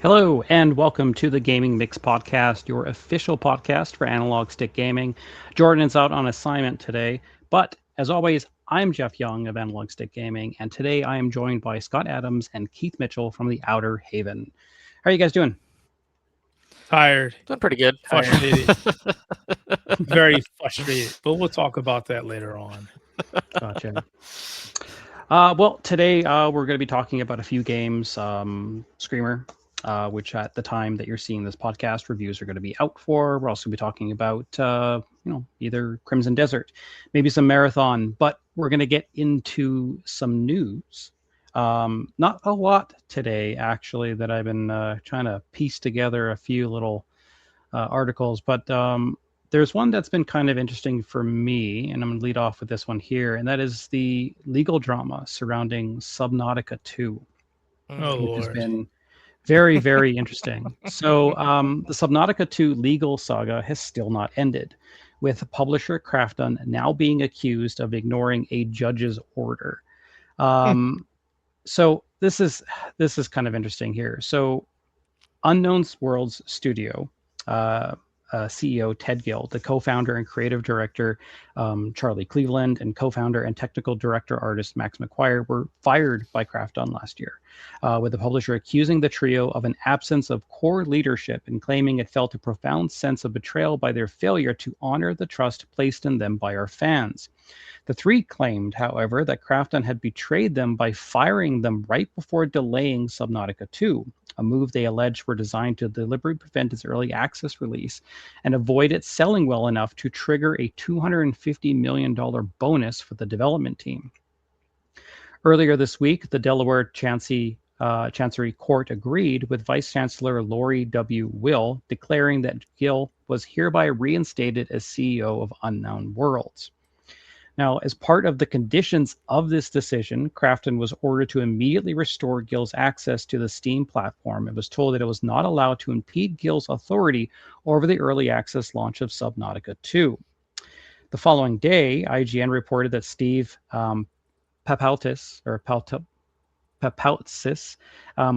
Hello, and welcome to the Gaming Mix Podcast, your official podcast for analog stick gaming. Jordan is out on assignment today, but as always, I'm Jeff Young of Analog Stick Gaming, and today I am joined by Scott Adams and Keith Mitchell from the Outerhaven. How are you guys doing? Tired, Doing pretty good. frustrated, very frustrated. But we'll talk about that later on. Gotcha. Well, today we're going to be talking about a few games. Screamer, which at the time that you're seeing this podcast, reviews are going to be out for. We're also going to be talking about, either Crimson Desert, maybe some Marathon, but we're going to get into some news. Not a lot today, actually, that I've been trying to piece together a few little articles, but there's one that's been kind of interesting for me, and I'm going to lead off with this one here, and that is the legal drama surrounding Subnautica 2, Oh, which has Lord. been very, very interesting. So the Subnautica 2 legal saga has still not ended, with publisher Krafton now being accused of ignoring a judge's order. So this is kind of interesting here. So Unknown Worlds Studio, CEO Ted Gill, the co-founder and creative director Charlie Cleveland, and co-founder and technical director artist Max McGuire were fired by Krafton last year, with the publisher accusing the trio of an absence of core leadership and claiming it felt a profound sense of betrayal by their failure to honor the trust placed in them by our fans. The three claimed, however, that Krafton had betrayed them by firing them right before delaying Subnautica 2, a move they alleged were designed to deliberately prevent its early access release and avoid it selling well enough to trigger a $250 million bonus for the development team. Earlier this week, the Delaware Chancery Court agreed with Vice Chancellor Lori W. Will, declaring that Gill was hereby reinstated as CEO of Unknown Worlds. Now, as part of the conditions of this decision, Krafton was ordered to immediately restore Gill's access to the Steam platform and was told that it was not allowed to impede Gill's authority over the early access launch of Subnautica 2. The following day, IGN reported that Steve Papoutis,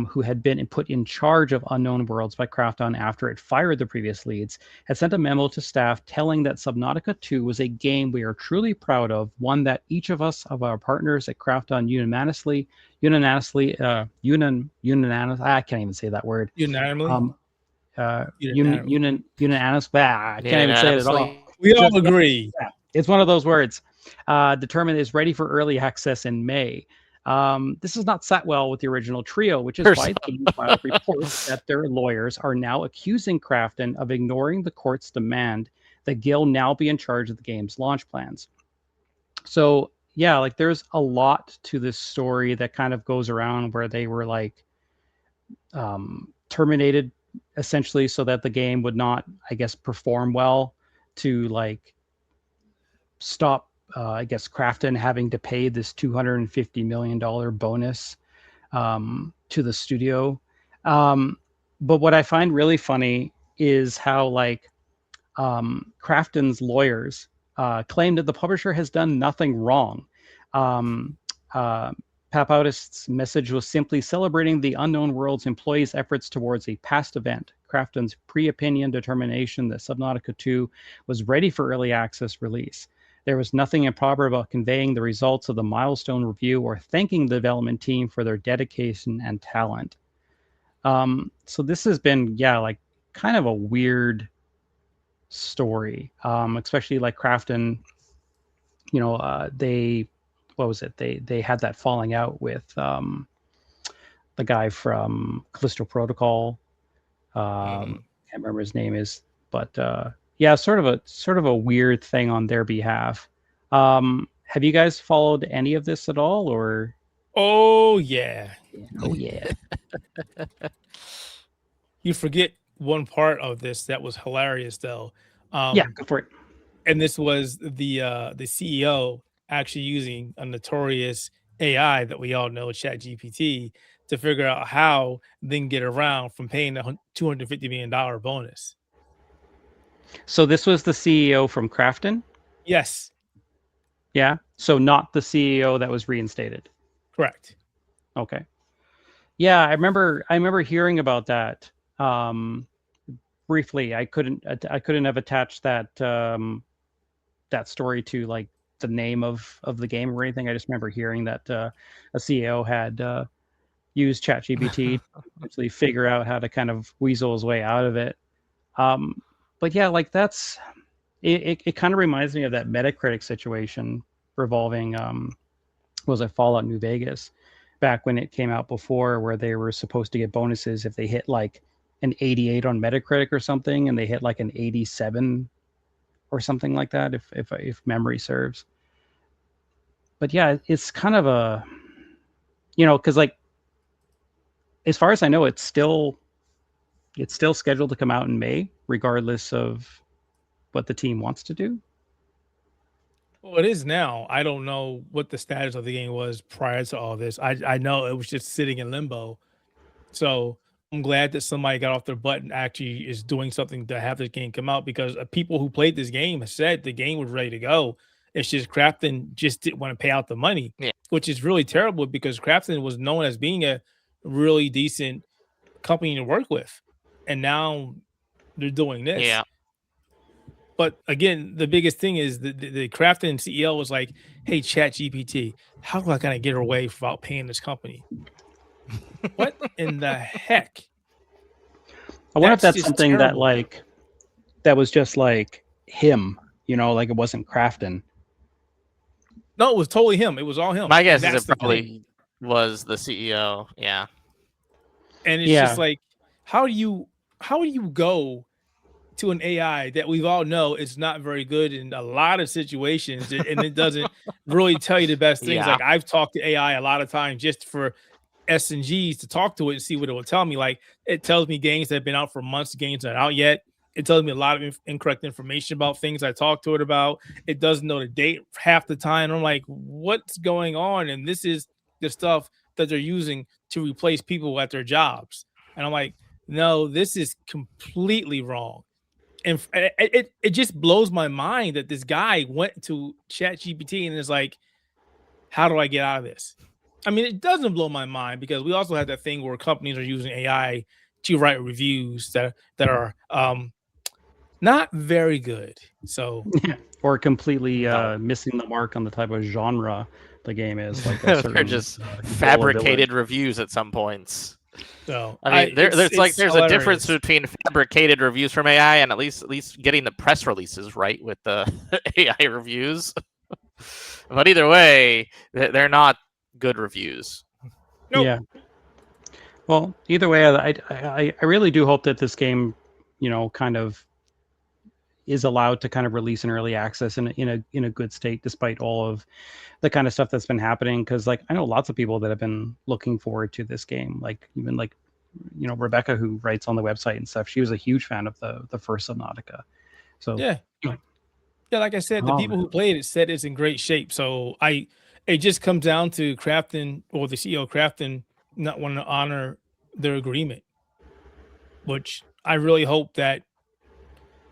who had been put in charge of Unknown Worlds by Krafton after it fired the previous leads, had sent a memo to staff telling that Subnautica 2 was a game we are truly proud of, one that each of our partners at Krafton unanimously, I can't even say that word. Unanimously? Unanimous. I can't even say it at all. We all agree. Yeah, it's one of those words. Determined is ready for early access in May. This has not sat well with the original trio, which is why the game filed reports that their lawyers are now accusing Krafton of ignoring the court's demand that Gill now be in charge of the game's launch plans. So yeah, like there's a lot to this story that kind of goes around where they were like terminated essentially so that the game would not, I guess, perform well, to like stop Krafton having to pay this $250 million bonus to the studio. But what I find really funny is how Krafton's lawyers claim that the publisher has done nothing wrong. Papoutis' message was simply celebrating the Unknown Worlds employees' efforts towards a past event. Krafton's pre-opinion determination that Subnautica 2 was ready for early access release. There was nothing improper about conveying the results of the milestone review or thanking the development team for their dedication and talent. So this has been, kind of a weird story, especially like Krafton, they had that falling out with the guy from Callisto Protocol. Can't remember his name is, but sort of a weird thing on their behalf. Have you guys followed any of this at all, or? Oh, yeah. Oh, yeah. You forget one part of this that was hilarious, though. Go for it. And this was the CEO actually using a notorious AI that we all know, ChatGPT, to figure out how they can get around from paying the $250 million bonus. So this was the CEO from Krafton? Yes. Yeah. So not the CEO that was reinstated. Correct. Okay. Yeah, I remember hearing about that. Um, briefly. I couldn't have attached that story to like the name of the game or anything. I just remember hearing that a CEO had used ChatGPT to actually figure out how to kind of weasel his way out of it. Um, but yeah, like it kind of reminds me of that Metacritic situation revolving was it Fallout New Vegas back when it came out before, where they were supposed to get bonuses if they hit like an 88 on Metacritic or something, and they hit like an 87 or something like that, if memory serves. But yeah, it's kind of a, because like as far as I know, it's still scheduled to come out in May, regardless of what the team wants to do. Well, it is now. I don't know what the status of the game was prior to all this. I know it was just sitting in limbo. So I'm glad that somebody got off their butt and actually is doing something to have this game come out, because people who played this game have said the game was ready to go. It's just Crafton just didn't want to pay out the money, Yeah. which is really terrible because Crafton was known as being a really decent company to work with. And now they're doing this. Yeah. But again, the biggest thing is the Crafton CEO was like, "Hey, Chat GPT, how do I kind of get away without paying this company?" What in the heck? I wonder if That's that's just something that terrible. like that was just like him, like it wasn't Crafton. No, it was totally him. It was all him, My and guess is that's it the thing. probably was the CEO. Yeah. And it's just Yeah, like, how do you go to an AI that we've all know is not very good in a lot of situations, and it doesn't really tell you the best things. Yeah. Like I've talked to AI a lot of times just for S and Gs to talk to it and see what it will tell me. Like it tells me games that have been out for months, games that are out yet. It tells me a lot of incorrect information about things I talked to it about. It doesn't know the date half the time. I'm like, what's going on? And this is the stuff that they're using to replace people at their jobs. And I'm like, no, this is completely wrong. And it just blows my mind that this guy went to Chat GPT and is like, how do I get out of this? I mean, it doesn't blow my mind because we also have that thing where companies are using AI to write reviews that are not very good. So or completely No. missing the mark on the type of genre the game is, like a They're certain just Gola village. fabricated reviews at some points. so I I mean, there's like it's there's a difference hilarious. between fabricated reviews from AI and at least getting the press releases right with the AI reviews. But either way, they're not good reviews. Nope. Yeah. Well, either way, I really do hope that this game, kind of is allowed to kind of release in early access in a good state, despite all of the kind of stuff that's been happening. Because like I know lots of people that have been looking forward to this game. Like even like Rebecca, who writes on the website and stuff. She was a huge fan of the first Subnautica. So Yeah. Yeah, like I said, the oh, people who played it said it's in great shape. So it just comes down to Crafton or the CEO of Crafton not wanting to honor their agreement, which I really hope that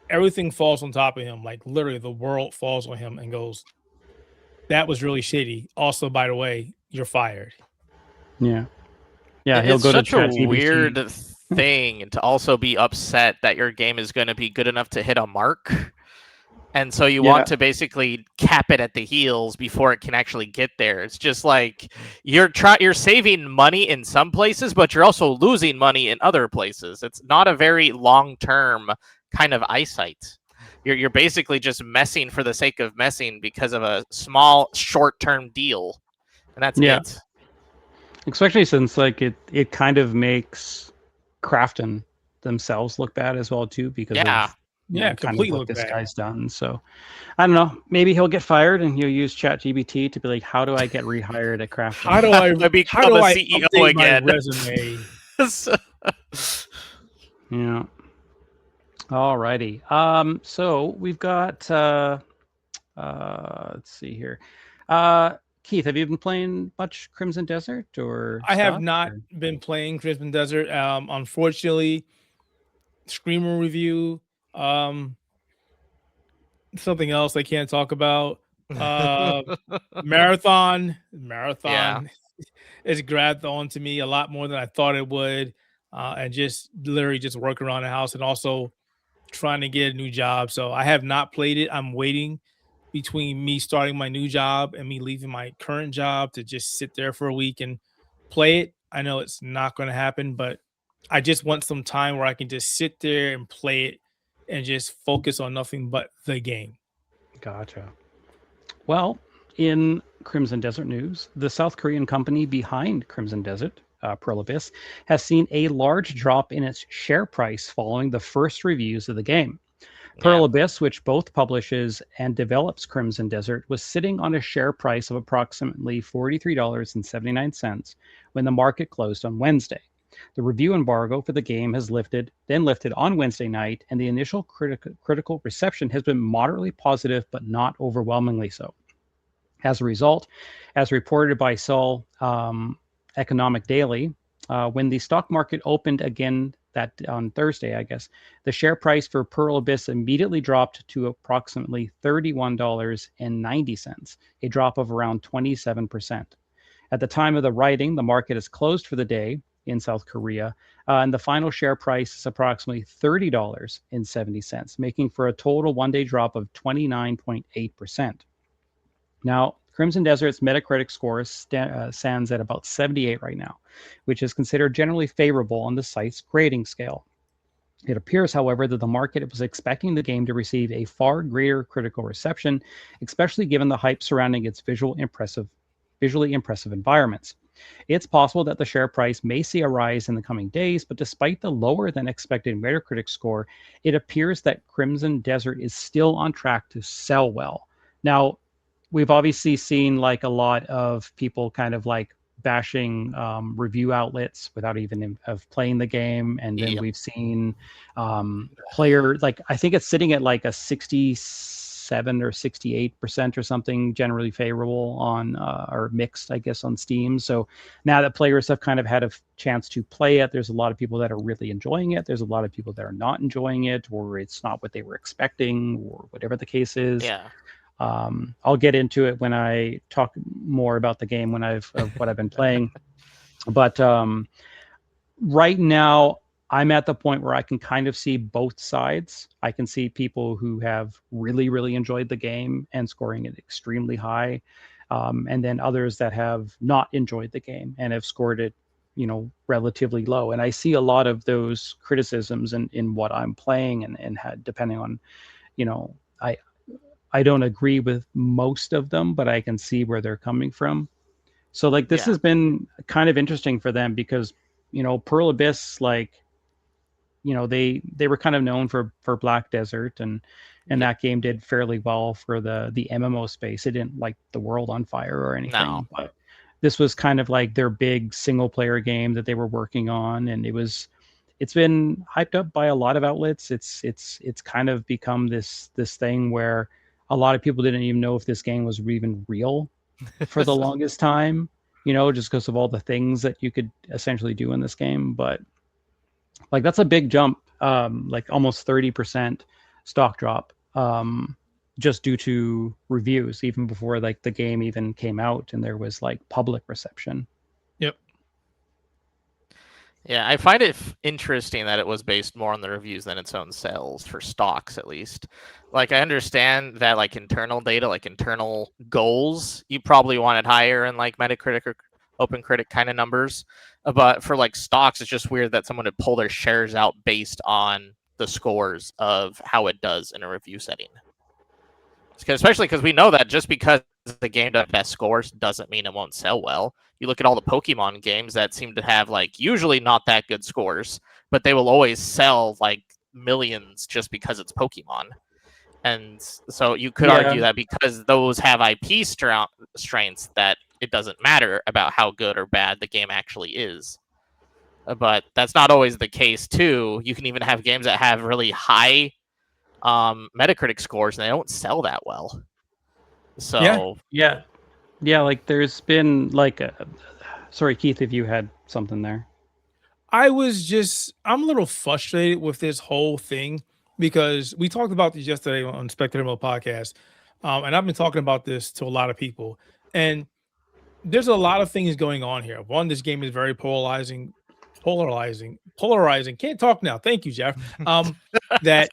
everything falls on top of him. Like literally, the world falls on him and goes, "That was really shitty." Also, by the way, you're fired. yeah, yeah, he'll It's go to such a ChatGPT. weird thing to also be upset that your game is going to be good enough to hit a mark. And so you Yeah, want to basically cap it at the heels before it can actually get there. It's just like you're saving money in some places, but you're also losing money in other places. It's not a very long-term kind of eyesight. You're basically just messing for the sake of messing because of a small short-term deal. And that's yeah. it. Especially since like it kind of makes Crafton themselves look bad as well too, because Yeah. of Yeah, kind of completely what look this bad. guy's done. So I don't know. Maybe he'll get fired and he'll use ChatGPT to be like, "How do I get rehired at How Crafton?" do I I how become do a I CEO update my again. resume? Yeah. Alrighty. So we've got let's see here. Uh, Keith, have you been playing much Crimson Desert or I have stuff? not Or- been playing Crimson Desert. Unfortunately, Screamer review. Um, Something else I can't talk about. Uh, Yeah. marathon. it's grabbed on to me a lot more than I thought it would, and just literally just work around the house and also trying to get a new job. So I have not played it. I'm waiting between me starting my new job and me leaving my current job to just sit there for a week and play it. I know it's not going to happen, but I just want some time where I can just sit there and play it and just focus on nothing but the game. Gotcha. Well, in Crimson Desert news, the South Korean company behind Crimson Desert, Pearl Abyss, has seen a large drop in its share price following the first reviews of the game. Pearl Yeah. Abyss, which both publishes and develops Crimson Desert, was sitting on a share price of approximately $43.79 when the market closed on Wednesday. The review embargo for the game has lifted on Wednesday night, and the initial critical reception has been moderately positive, but not overwhelmingly so. As a result, as reported by Seoul Economic Daily, when the stock market opened again that on Thursday, I guess, the share price for Pearl Abyss immediately dropped to approximately $31.90, a drop of around 27%. At the time of the writing, the market is closed for the day in South Korea, and the final share price is approximately $30.70, making for a total one-day drop of 29.8%. Now, Crimson Desert's Metacritic score stands at about 78 right now, which is considered generally favorable on the site's grading scale. It appears, however, that the market was expecting the game to receive a far greater critical reception, especially given the hype surrounding its visually impressive environments. It's possible that the share price may see a rise in the coming days, but despite the lower than expected Metacritic score, it appears that Crimson Desert is still on track to sell well. Now, we've obviously seen like a lot of people kind of like bashing review outlets without even of playing the game, and then Yep. we've seen player, like I think it's sitting at like a 67 or 68% or something, generally favorable on or mixed, I guess, on Steam. So now that players have kind of had a chance to play it, there's a lot of people that are really enjoying it. There's a lot of people that are not enjoying it, or it's not what they were expecting, or whatever the case is. Yeah. I'll get into it when I talk more about the game of what I've been playing. But right now, I'm at the point where I can kind of see both sides. I can see people who have really, really enjoyed the game and scoring it extremely high, and then others that have not enjoyed the game and have scored it, relatively low. And I see a lot of those criticisms in what I'm playing, and depending on, you know, I I don't agree with most of them, but I can see where they're coming from. So like this Yeah. has been kind of interesting for them because, Pearl Abyss, like, they were kind of known for Black Desert, and Yep. that game did fairly well for the MMO space. It didn't light the world on fire or No. anything, but this was kind of like their big single player game that they were working on, and it's been hyped up by a lot of outlets. It's kind of become this thing where a lot of people didn't even know if this game was even real for the longest time, just because of all the things that you could essentially do in this game. But like that's a big jump, like almost 30% stock drop, just due to reviews, even before like the game even came out and there was like public reception. Yep. Yeah, I find it interesting that it was based more on the reviews than its own sales for stocks, at least. Like, I understand that, like, internal data, like internal goals, you probably wanted higher in like Metacritic or OpenCritic kind of numbers. But for like stocks, it's just weird that someone would pull their shares out based on the scores of how it does in a review setting. Especially because we know that just because the game does best scores doesn't mean it won't sell well. You look at all the Pokemon games that seem to have like usually not that good scores, but they will always sell like millions just because it's Pokemon. And so you could argue that because those have IP strengths, that it doesn't matter about how good or bad the game actually is. But that's not always the case too. You can even have games that have really high Metacritic scores and they don't sell that well. So Yeah. Like there's been like sorry, Keith, if you had something there. I'm a little frustrated with this whole thing because we talked about this yesterday on Spectator Mo podcast. And I've been talking about this to a lot of people. And there's a lot of things going on here. One, this game is very polarizing. Can't talk now. Thank you, Jeff. That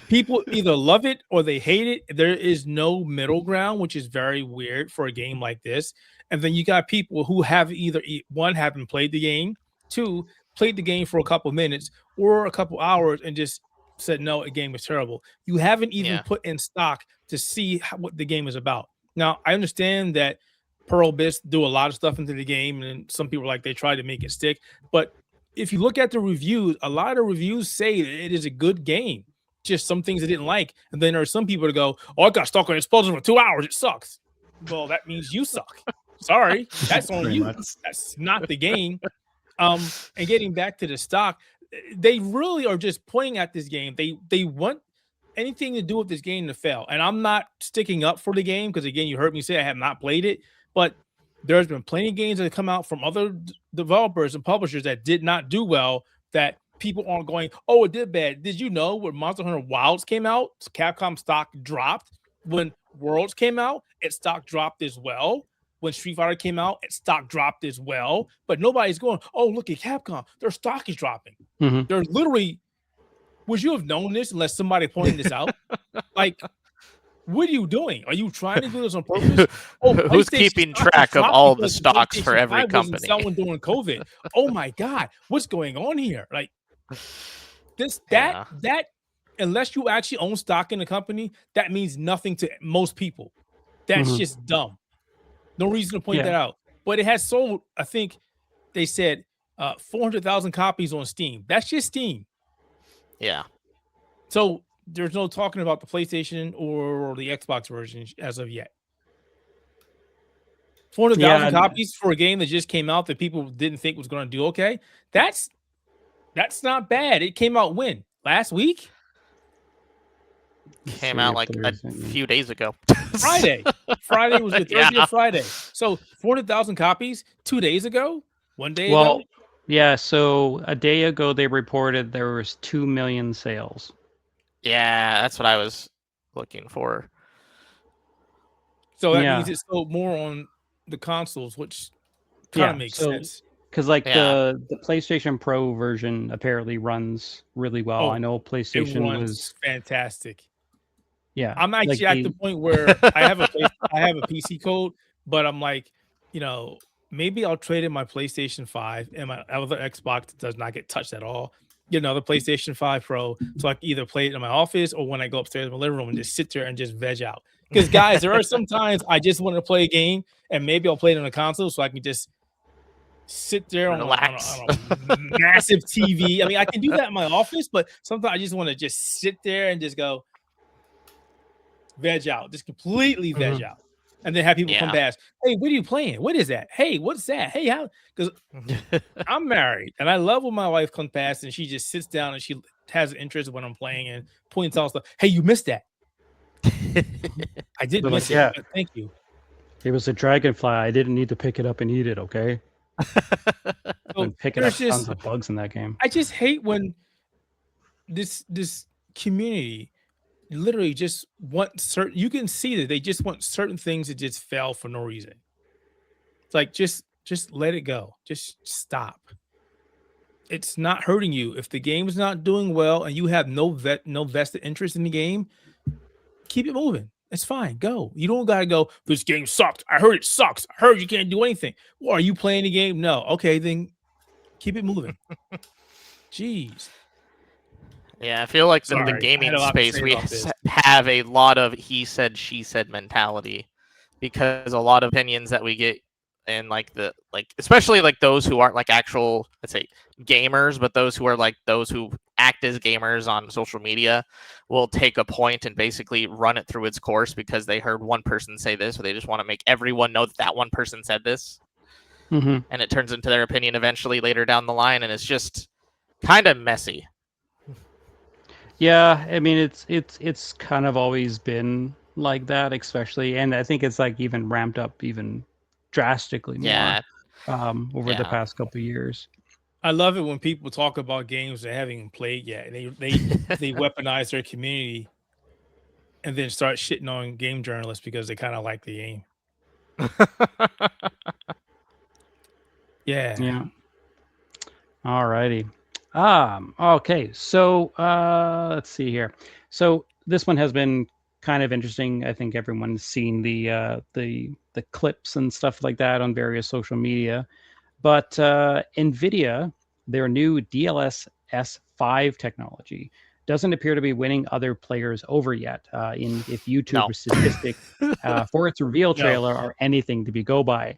people either love it or they hate it. There is no middle ground, which is very weird for a game like this. And then you got people who have either one, haven't played the game, two, played the game for a couple minutes or a couple hours and just said, no, the game is terrible. You haven't even put in stock to see what the game is about. Now, I understand that Pearl Bits do a lot of stuff into the game, and some people like they try to make it stick. But if you look at the reviews, a lot of reviews say that it is a good game. Just some things I didn't like, and then there are some people that go, "Oh, I got stuck on explosion for 2 hours. It sucks." Well, that means you suck. Sorry, that's on you. That's not the game. And getting back to the stock, they really are just pointing at this game. They want anything to do with this game to fail. And I'm not sticking up for the game because, again, you heard me say I have not played it. But there's been plenty of games that come out from other developers and publishers that did not do well, that people aren't going, oh, it did bad. Did you know when Monster Hunter Wilds came out, Capcom stock dropped? When Worlds came out, its stock dropped as well. When Street Fighter came out, its stock dropped as well. But nobody's going, oh, look at Capcom. Their stock is dropping. They're literally, would you have known this unless somebody pointed this out? Like, what are you doing? Are you trying to do this on purpose? Oh, who's keeping track of all the stocks for every company? Someone during COVID. Oh my God, what's going on here? Like that, unless you actually own stock in the company, that means nothing to most people. That's just dumb. No reason to point that out. But it has sold, I think they said 400,000 copies on Steam. That's just Steam. Yeah. So there's no talking about the PlayStation or the Xbox version as of yet. 400,000 copies for a game that just came out that people didn't think was going to do okay. That's not bad. It came out when? Last week? Came out like a few days ago. Friday. Friday was the Thursday or Friday. So 400,000 copies 2 days ago? 1 day ago? Yeah, so a day ago they reported there was 2 million sales. Yeah, that's what I was looking for. So that means it sold more on the consoles, which kind of makes sense. Because the PlayStation Pro version apparently runs really well. I know PlayStation was fantastic. Yeah, I'm actually at the point where I have a PC code, but I'm like, maybe I'll trade in my PlayStation 5 and my other Xbox does not get touched at all. Get another PlayStation 5 Pro so I can either play it in my office or when I go upstairs in my living room and just sit there and just veg out. Because guys, there are some times I just want to play a game and maybe I'll play it on a console so I can just sit there on a massive TV. I mean, I can do that in my office, but sometimes I just want to just sit there and just go veg out, just completely veg out. And then have people come past. Hey, what are you playing? What is that? Hey, what's that? Hey, how? Because I'm married and I love when my wife comes past and she just sits down and she has an interest in what I'm playing and points out stuff. Hey, you missed that. I did miss it. But thank you. It was a dragonfly. I didn't need to pick it up and eat it. Okay. So picking up tons of bugs in that game. I just hate when this community literally just want certain, you can see that they just want certain things to just fail for no reason. It's like just let it go. Just stop. It's not hurting you. If the game is not doing well and you have no vested interest in the game, keep it moving. It's fine. Go. You don't gotta go, this game sucked. I heard it sucks. I heard you can't do anything. Well, are you playing the game? No. Okay, then keep it moving. Jeez. Yeah, I feel like the gaming space, we have a lot of he said, she said mentality, because a lot of opinions that we get, and especially like those who aren't like actual, let's say, gamers, but those who are like those who act as gamers on social media will take a point and basically run it through its course because they heard one person say this, or they just want to make everyone know that one person said this. And it turns into their opinion eventually later down the line, and it's just kind of messy. Yeah, I mean it's kind of always been like that, especially, and I think it's like even ramped up even drastically more over the past couple of years. I love it when people talk about games they haven't even played yet. They weaponize their community and then start shitting on game journalists because they kind of like the game. Yeah. Yeah. All righty. Okay. So let's see here. So this one has been kind of interesting. I think everyone's seen the clips and stuff like that on various social media. But NVIDIA, their new DLSS 5 technology, doesn't appear to be winning other players over yet. If No. YouTube statistics for its reveal No. trailer are anything to be go by.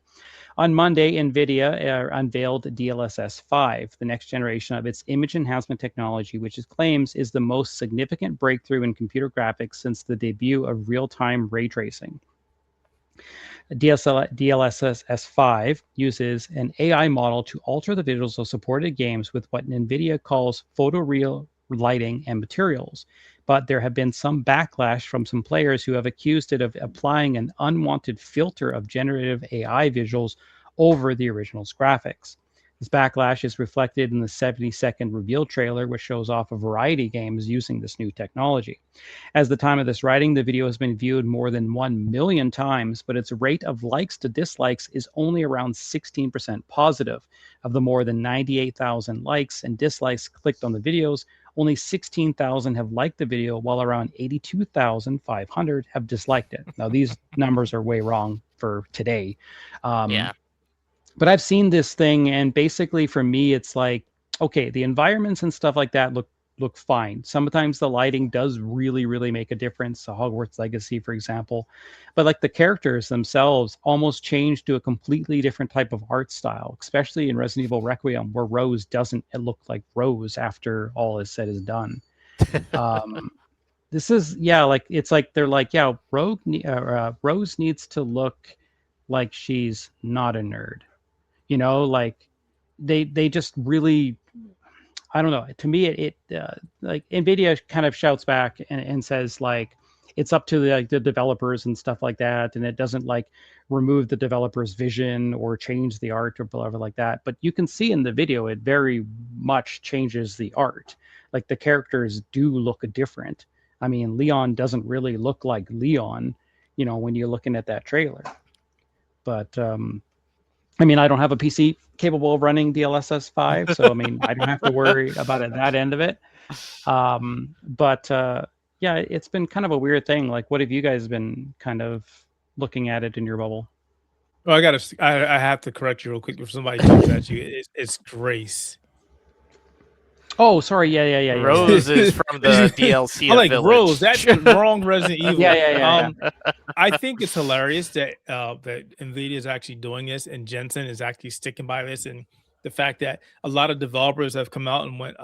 On Monday, NVIDIA unveiled DLSS 5, the next generation of its image enhancement technology, which it claims is the most significant breakthrough in computer graphics since the debut of real-time ray tracing. DLSS 5 uses an AI model to alter the visuals of supported games with what NVIDIA calls photoreal lighting and materials. But there have been some backlash from some players who have accused it of applying an unwanted filter of generative AI visuals over the original's graphics. This backlash is reflected in the 70-second reveal trailer, which shows off a variety of games using this new technology. As the time of this writing, the video has been viewed more than 1 million times, but its rate of likes to dislikes is only around 16% positive. Of the more than 98,000 likes and dislikes clicked on the videos, only 16,000 have liked the video, while around 82,500 have disliked it. Now, these numbers are way wrong for today. Yeah. But I've seen this thing, and basically for me, it's like, okay, the environments and stuff like that look fine. Sometimes the lighting does really make a difference. So Hogwarts Legacy, for example, but like the characters themselves almost change to a completely different type of art style, especially in Resident Evil Requiem, where Rose doesn't look like Rose after all is said is done. This is like it's like they're like, yeah, Rose needs to look like she's not a nerd. Like they just really, I don't know. To me, it like NVIDIA kind of shouts back and says like it's up to the developers and stuff like that, and it doesn't like remove the developer's vision or change the art or whatever like that. But you can see in the video it very much changes the art. Like the characters do look different. I mean, Leon doesn't really look like Leon, when you're looking at that trailer. But I mean, I don't have a PC capable of running DLSS 5, so I mean, I don't have to worry about it, that end of it. But yeah, it's been kind of a weird thing. Like, what have you guys been kind of looking at it in your bubble? Well, I have to correct you real quick before somebody jumps at you. It's Grace. Oh, sorry. Yeah. Rose is from the DLC I'm of like, Village. Rose, that's the wrong Resident Evil. Yeah. I think it's hilarious that NVIDIA is actually doing this and Jensen is actually sticking by this, and the fact that a lot of developers have come out and went,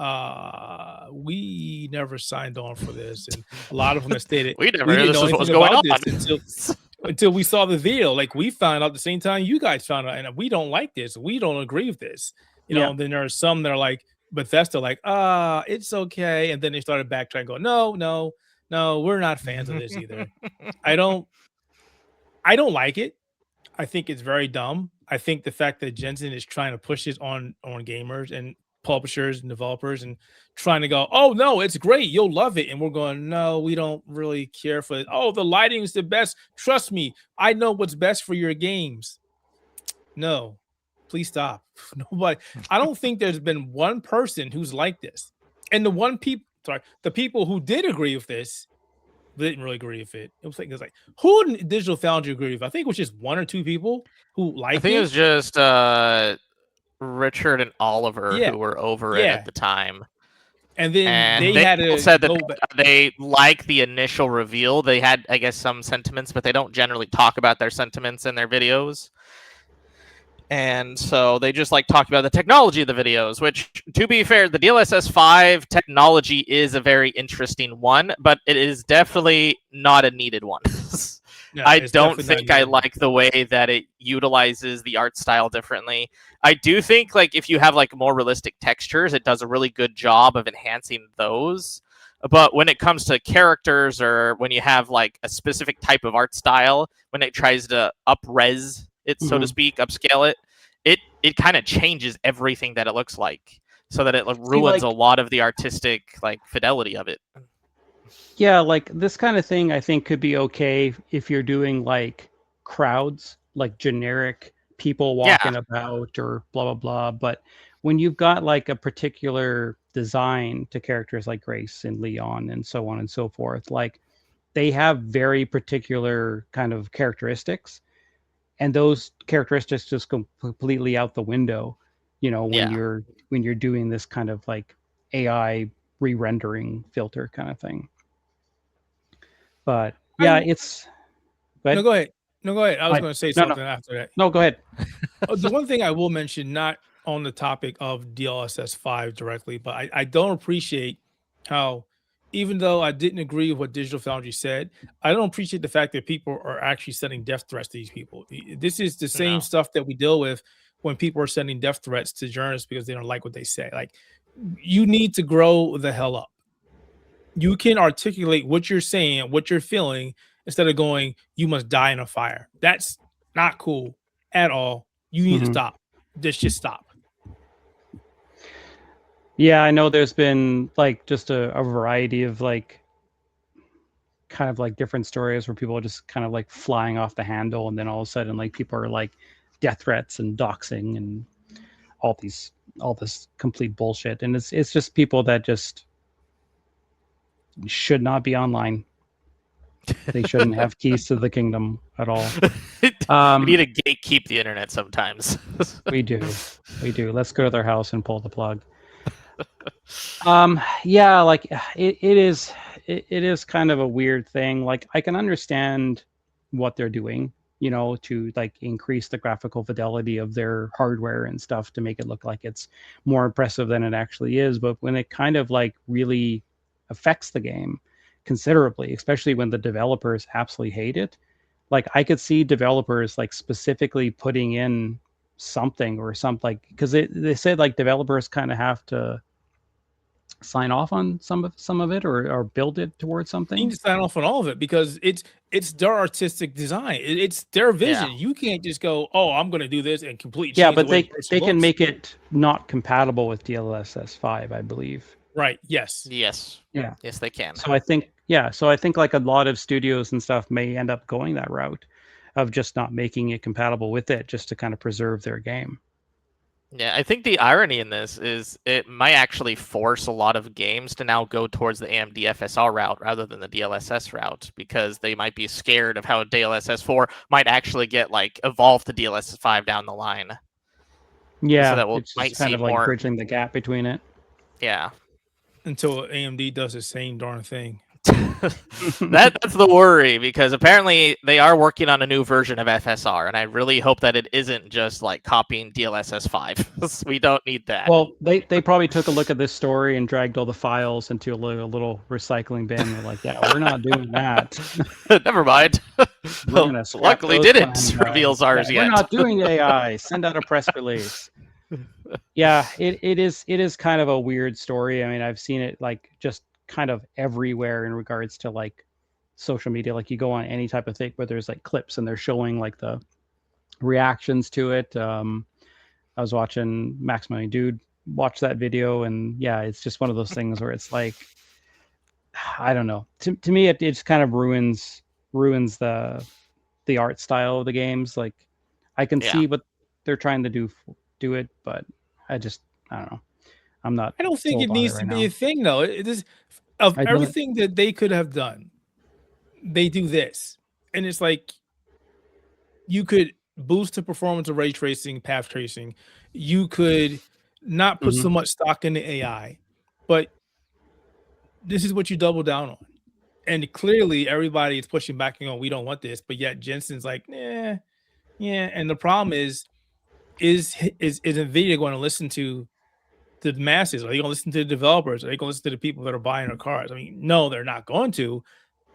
we never signed on for this, and a lot of them have stated we never knew didn't this know was what was anything going about on this until we saw the video. Like, we found out the same time you guys found out, and we don't like this. We don't agree with this. Then there are some that are like Bethesda, like, it's okay, and then they started backtracking, going, no, we're not fans of this either. I don't like it. I think it's very dumb. I think the fact that Jensen is trying to push this on gamers and publishers and developers and trying to go, oh no, it's great, you'll love it, and we're going, no, we don't really care for it. Oh, the lighting is the best. Trust me, I know what's best for your games. No, please stop. Nobody. I don't think there's been one person who's like this, and the people who did agree with this didn't really agree with it. It was like who in Digital Foundry agreed with it? I think it was just one or two people who liked it. I think it was just Richard and Oliver who were over it at the time. And then they had said that they like the initial reveal. They had, I guess, some sentiments, but they don't generally talk about their sentiments in their videos. And so they just like talk about the technology of the videos, which, to be fair, the DLSS 5 technology is a very interesting one, but it is definitely not a needed one. I don't think I like the way that it utilizes the art style differently. I do think, like, if you have like more realistic textures, it does a really good job of enhancing those. But when it comes to characters, or when you have like a specific type of art style, when it tries to up-res it, so to speak, upscale it kind of changes everything that it looks like, so that it ruins a lot of the artistic like fidelity of it. Yeah, like this kind of thing I think could be okay if you're doing like crowds like generic people Yeah. walking about or blah blah blah. But when you've got like a particular design to characters like Grace and Leon and so on and so forth, like they have very particular kind of characteristics, and those characteristics just go completely out the window, when Yeah. you're doing this kind of like AI re-rendering filter kind of thing. But yeah, it's No, go ahead. No, go ahead. I was going to say no, something after that. no, go ahead. The one thing I will mention, not on the topic of DLSS 5 directly, but I don't appreciate how, even though I didn't agree with what Digital Foundry said, I don't appreciate the fact that people are actually sending death threats to these people. This is the same No. stuff that we deal with when people are sending death threats to journalists because they don't like what they say. Like, you need to grow the hell up. You can articulate what you're saying, what you're feeling, instead of going, you must die in a fire. That's not cool at all. You need to stop. Just stop. Yeah, I know there's been like just a variety of like kind of like different stories where people are just kind of like flying off the handle, and then all of a sudden like people are like death threats and doxing and all this complete bullshit. And it's just people that just should not be online. They shouldn't have keys to the kingdom at all. We need to gatekeep the internet sometimes. We do. Let's go to their house and pull the plug. Yeah, like it is kind of a weird thing. Like I can understand what they're doing, to like increase the graphical fidelity of their hardware and stuff to make it look like it's more impressive than it actually is. But when it kind of like really affects the game considerably, especially when the developers absolutely hate it, like I could see developers like specifically putting in something or something, like, because they said like developers kind of have to sign off on some of it, or build it towards You something. need to sign off on all of it because it's their artistic design. It's their vision. Yeah. You can't just go, oh, I'm going to do this and completely Yeah, change but the way they the person can looks. make it not compatible with DLSS 5, I believe. Right. Yes. Yes. Yeah. Yes, they can. So I think like a lot of studios and stuff may end up going that route of just not making it compatible with it, just to kind of preserve their game. Yeah, I think the irony in this is it might actually force a lot of games to now go towards the AMD FSR route rather than the DLSS route, because they might be scared of how DLSS 4 might actually get like evolved to DLSS 5 down the line. Yeah, So that it's might just kind see of like more. bridging the gap between it. Yeah. Until AMD does the same darn thing. That's the worry, because apparently they are working on a new version of FSR, and I really hope that it isn't just like copying DLSS 5. We don't need that. Well, they probably took a look at this story and dragged all the files into a little recycling bin. They're like, yeah, we're not doing that. Never mind. We're gonna scrap Luckily, those didn't plans, reveals ours yeah, yet. We're not doing AI. Send out a press release. Yeah, it is kind of a weird story. I mean, I've seen it like just kind of everywhere in regards to like social media. Like you go on any type of thing where there's like clips and they're showing like the reactions to it. I was watching Max Money Dude watch that video, and yeah, it's just one of those things where it's like, I don't know. To me, it just kind of ruins the art style of the games. Like I can see what they're trying to do it, but I don't know. I'm not. I don't think it needs to be a thing, though. It is of everything that they could have done. They do this, and it's like you could boost the performance of ray tracing, path tracing. You could not put so much stock in the AI, but this is what you double down on. And clearly, everybody is pushing back and going, "We don't want this," but yet Jensen's like, "Yeah." And the problem is NVIDIA going to listen to the masses? Are they going to listen to the developers? Are they going to listen to the people that are buying our cars? I mean, no, they're not going to.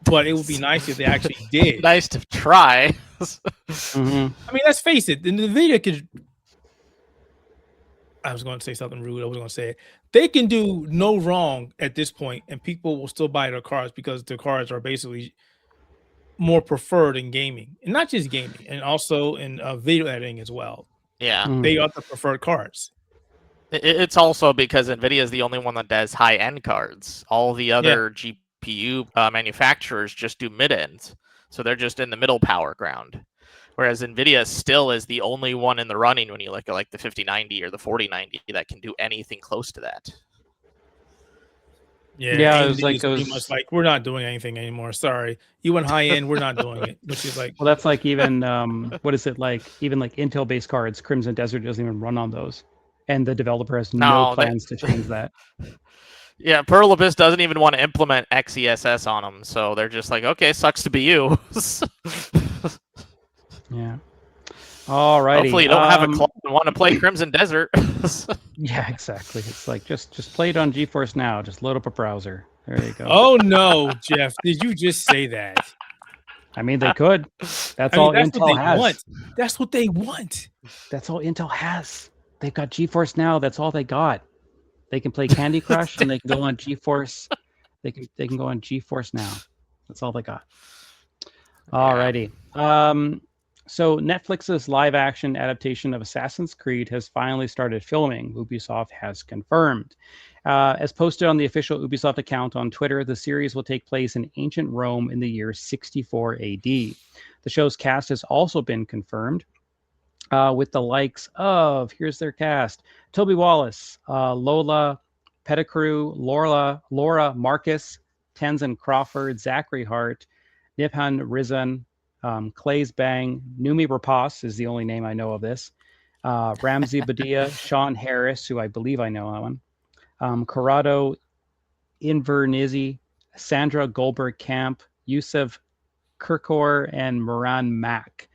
But it would be nice if they actually did. Nice to try. I mean, let's face it. NVIDIA could. I was going to say something rude. I was going to say it. They can do no wrong at this point, and people will still buy their cars because their cars are basically more preferred in gaming, and not just gaming, and also in video editing as well. Yeah, they are the preferred cars. It's also because NVIDIA is the only one that does high-end cards. All the other GPU manufacturers just do mid-ends, so they're just in the middle power ground. Whereas Nvidia still is the only one in the running when you look at like the 5090 or the 4090 that can do anything close to that. Yeah, it was AMD like is pretty much like, we're not doing anything anymore. Sorry, you went high end, we're not doing it. Which is like, well, that's like even what is it like? Even like Intel based cards, Crimson Desert doesn't even run on those, and the developer has no plans to change that. Yeah, Pearl Abyss doesn't even want to implement XESS on them, so they're just like, okay, sucks to be you. Yeah. All righty. Hopefully you don't have a club and want to play Crimson Desert. Yeah, exactly. It's like just play it on GeForce Now. Just load up a browser. There you go. oh no, Jeff, did you just say that? I mean, they could. That's all Intel has. That's what they want. That's all Intel has. They've got GeForce Now. That's all they got. They can play Candy Crush and they can go on GeForce. They can go on GeForce Now. That's all they got. Alrighty. So Netflix's live-action adaptation of Assassin's Creed has finally started filming. Ubisoft has confirmed. As posted on the official Ubisoft account on Twitter, the series will take place in ancient Rome in the year 64 AD. The show's cast has also been confirmed. With the likes of, here's their cast: Toby Wallace, Lola Pettigrew, Laura Marcus, Tenzin Crawford, Zachary Hart, Nibhan Rizan, Clays Bang, Numi Rapace is the only name I know of this, Ramsey Badia, Sean Harris, who I believe I know that one, Corrado Invernizzi, Sandra Goldberg Camp, Yusuf Kirkor, and Moran Mack.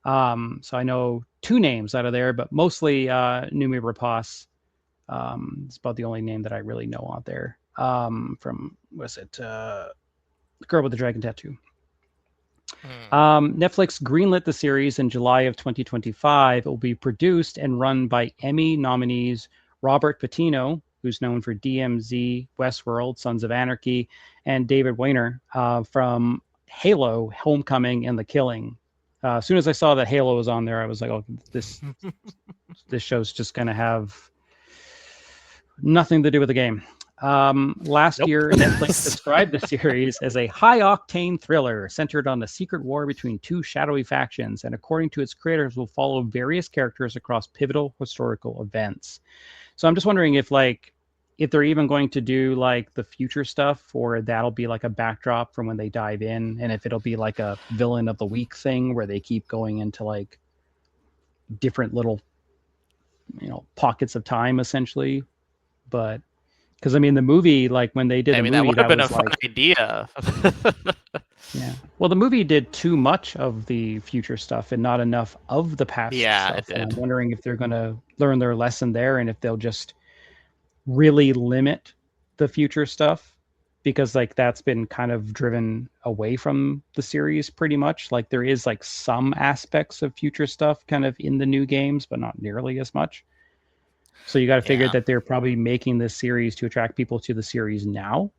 So I know two names out of there, but mostly Numi Rapace. It's about the only name that I really know out there. From, was it the Girl with the Dragon Tattoo? Netflix greenlit the series in July of 2025. It will be produced and run by Emmy nominees Robert Patino, who's known for DMZ, Westworld, Sons of Anarchy, and David Weiner from Halo, Homecoming, and The Killing. As soon as I saw that Halo was on there, I was like, oh, this show's just going to have nothing to do with the game. Last year, Netflix described the series as a high-octane thriller centered on a secret war between two shadowy factions, and according to its creators, will follow various characters across pivotal historical events. So I'm just wondering if they're even going to do like the future stuff, or that'll be like a backdrop from when they dive in, and if it'll be like a villain of the week thing where they keep going into like different little, pockets of time essentially. But because I mean, the movie, like when they did the movie, that would have been a fun like, idea. Yeah. Well, the movie did too much of the future stuff and not enough of the past stuff. It did. And I'm wondering if they're going to learn their lesson there, and if they'll just really limit the future stuff, because like that's been kind of driven away from the series pretty much. Like there is like some aspects of future stuff kind of in the new games, but not nearly as much. So you got to figure that they're probably making this series to attract people to the series now.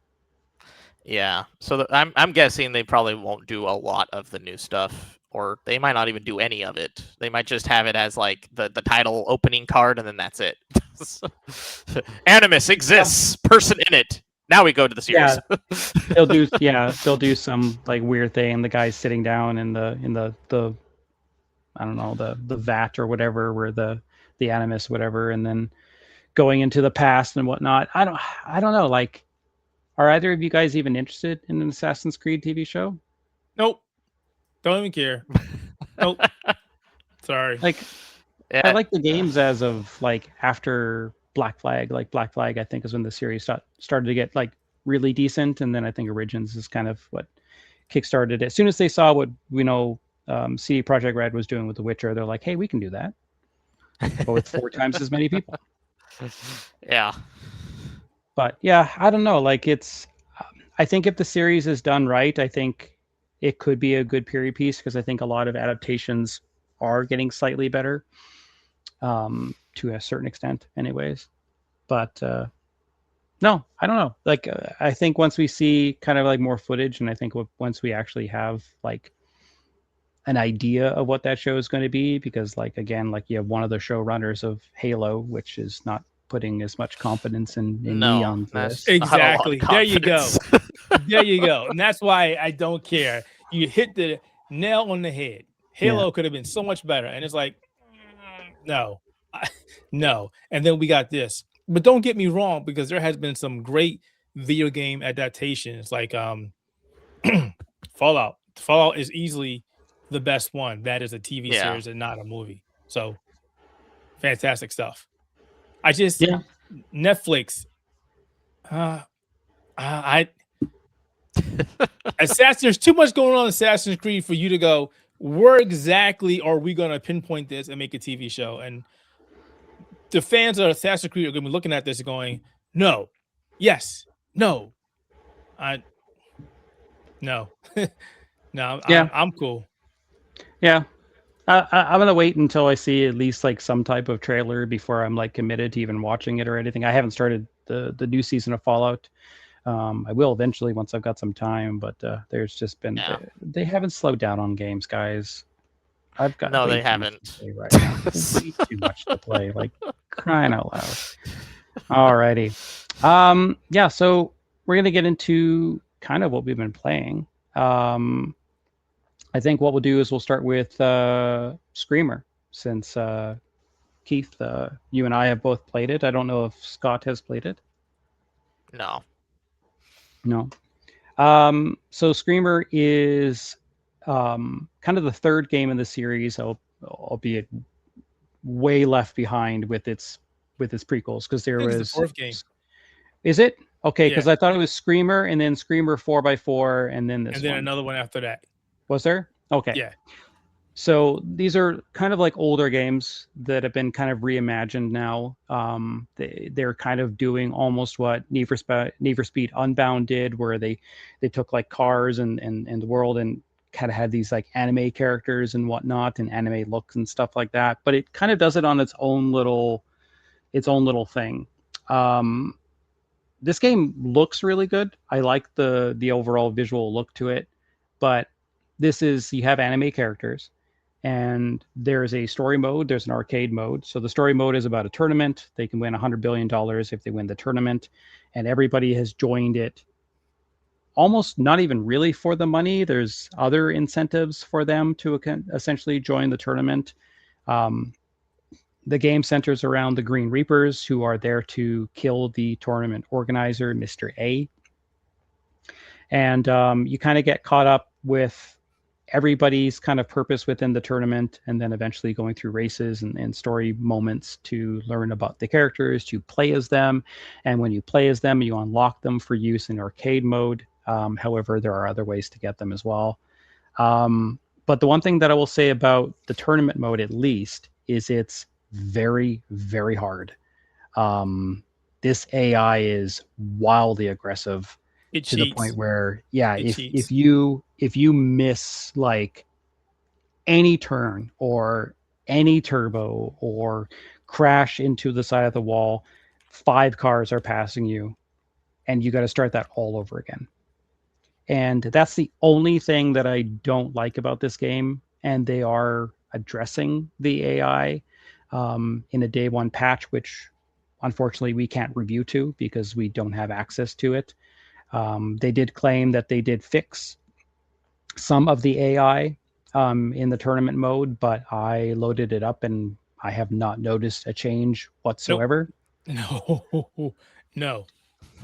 Yeah. So I'm guessing they probably won't do a lot of the new stuff, or they might not even do any of it. They might just have it as like the title opening card, and then that's it. Animus exists, person in it. Now we go to the series. They'll do some like weird thing, and the guy's sitting down in the I don't know, the vat or whatever, where the Animus whatever, and then going into the past and whatnot. I don't know. Like, are either of you guys even interested in an Assassin's Creed TV show? Nope. Don't even care. Nope. Sorry. Like, I like the games as of like after Black Flag. Like Black Flag, I think, is when the series started to get like really decent, and then I think Origins is kind of what kickstarted it. As soon as they saw what CD Projekt Red was doing with The Witcher, they're like, hey, we can do that, but with 4 times as many people. Yeah. But yeah, I don't know. Like I think if the series is done right, I think it could be a good period piece, because I think a lot of adaptations are getting slightly better, to a certain extent anyways. But no, I don't know. Like I think once we see kind of like more footage, and I think once we actually have like an idea of what that show is going to be, because like, again, like you have one of the showrunners of Halo, which is not putting as much confidence in Neon for this. Exactly. There you go. There you go. And that's why I don't care. You hit the nail on the head. Halo could have been so much better. And it's like, no, no. And then we got this. But don't get me wrong, because there has been some great video game adaptations, like Fallout. Fallout is easily the best one. That is a TV Yeah. series and not a movie. So fantastic stuff. I just Yeah. Netflix. I there's too much going on in Assassin's Creed for you to go, where exactly are we going to pinpoint this and make a TV show? And the fans of Assassin's Creed are going to be looking at this and going, no, yes, no, no, no. Yeah. I'm cool. Yeah. I'm gonna wait until I see at least like some type of trailer before I'm like committed to even watching it or anything. I haven't started the new season of Fallout. I will eventually once I've got some time, but there's just been they haven't slowed down on games, guys. I've got No, way they too much haven't. to play right now. Way too much to play, like crying out loud. Alrighty. Yeah, so we're gonna get into kind of what we've been playing. I think what we'll do is we'll start with Screamer, since Keith, you and I have both played it. I don't know if Scott has played it. No. No. So Screamer is kind of the third game in the series, albeit way left behind with its prequels, because there was the fourth game. Is it? Okay, because Yeah. I thought it was Screamer and then Screamer 4x4 and then this And then one. another one after that. Was there? Okay. Yeah. So these are kind of like older games that have been kind of reimagined now. They're kind of doing almost what Need for Speed Unbound did, where they took like cars and the world and kind of had these like anime characters and whatnot and anime looks and stuff like that. But it kind of does it on its own little thing. This game looks really good. I like the overall visual look to it, but you have anime characters. And there's a story mode, there's an arcade mode. So the story mode is about a tournament. They can win $100 billion if they win the tournament. And everybody has joined it almost not even really for the money. There's other incentives for them to essentially join the tournament. The game centers around the Green Reapers, who are there to kill the tournament organizer, Mr. A. And you kind of get caught up with everybody's kind of purpose within the tournament, and then eventually going through races and story moments to learn about the characters, to play as them. And when you play as them, you unlock them for use in arcade mode. However, there are other ways to get them as well. But the one thing that I will say about the tournament mode, at least, is it's very, very hard. This AI is wildly aggressive. It to cheats. The point where, yeah, It if you miss like any turn or any turbo or crash into the side of the wall, 5 cars are passing you, and you got to start that all over again. And that's the only thing that I don't like about this game. And they are addressing the AI in a day one patch, which unfortunately we can't review to because we don't have access to it. They did claim that they did fix some of the AI in the tournament mode, but I loaded it up and I have not noticed a change whatsoever. Nope. No.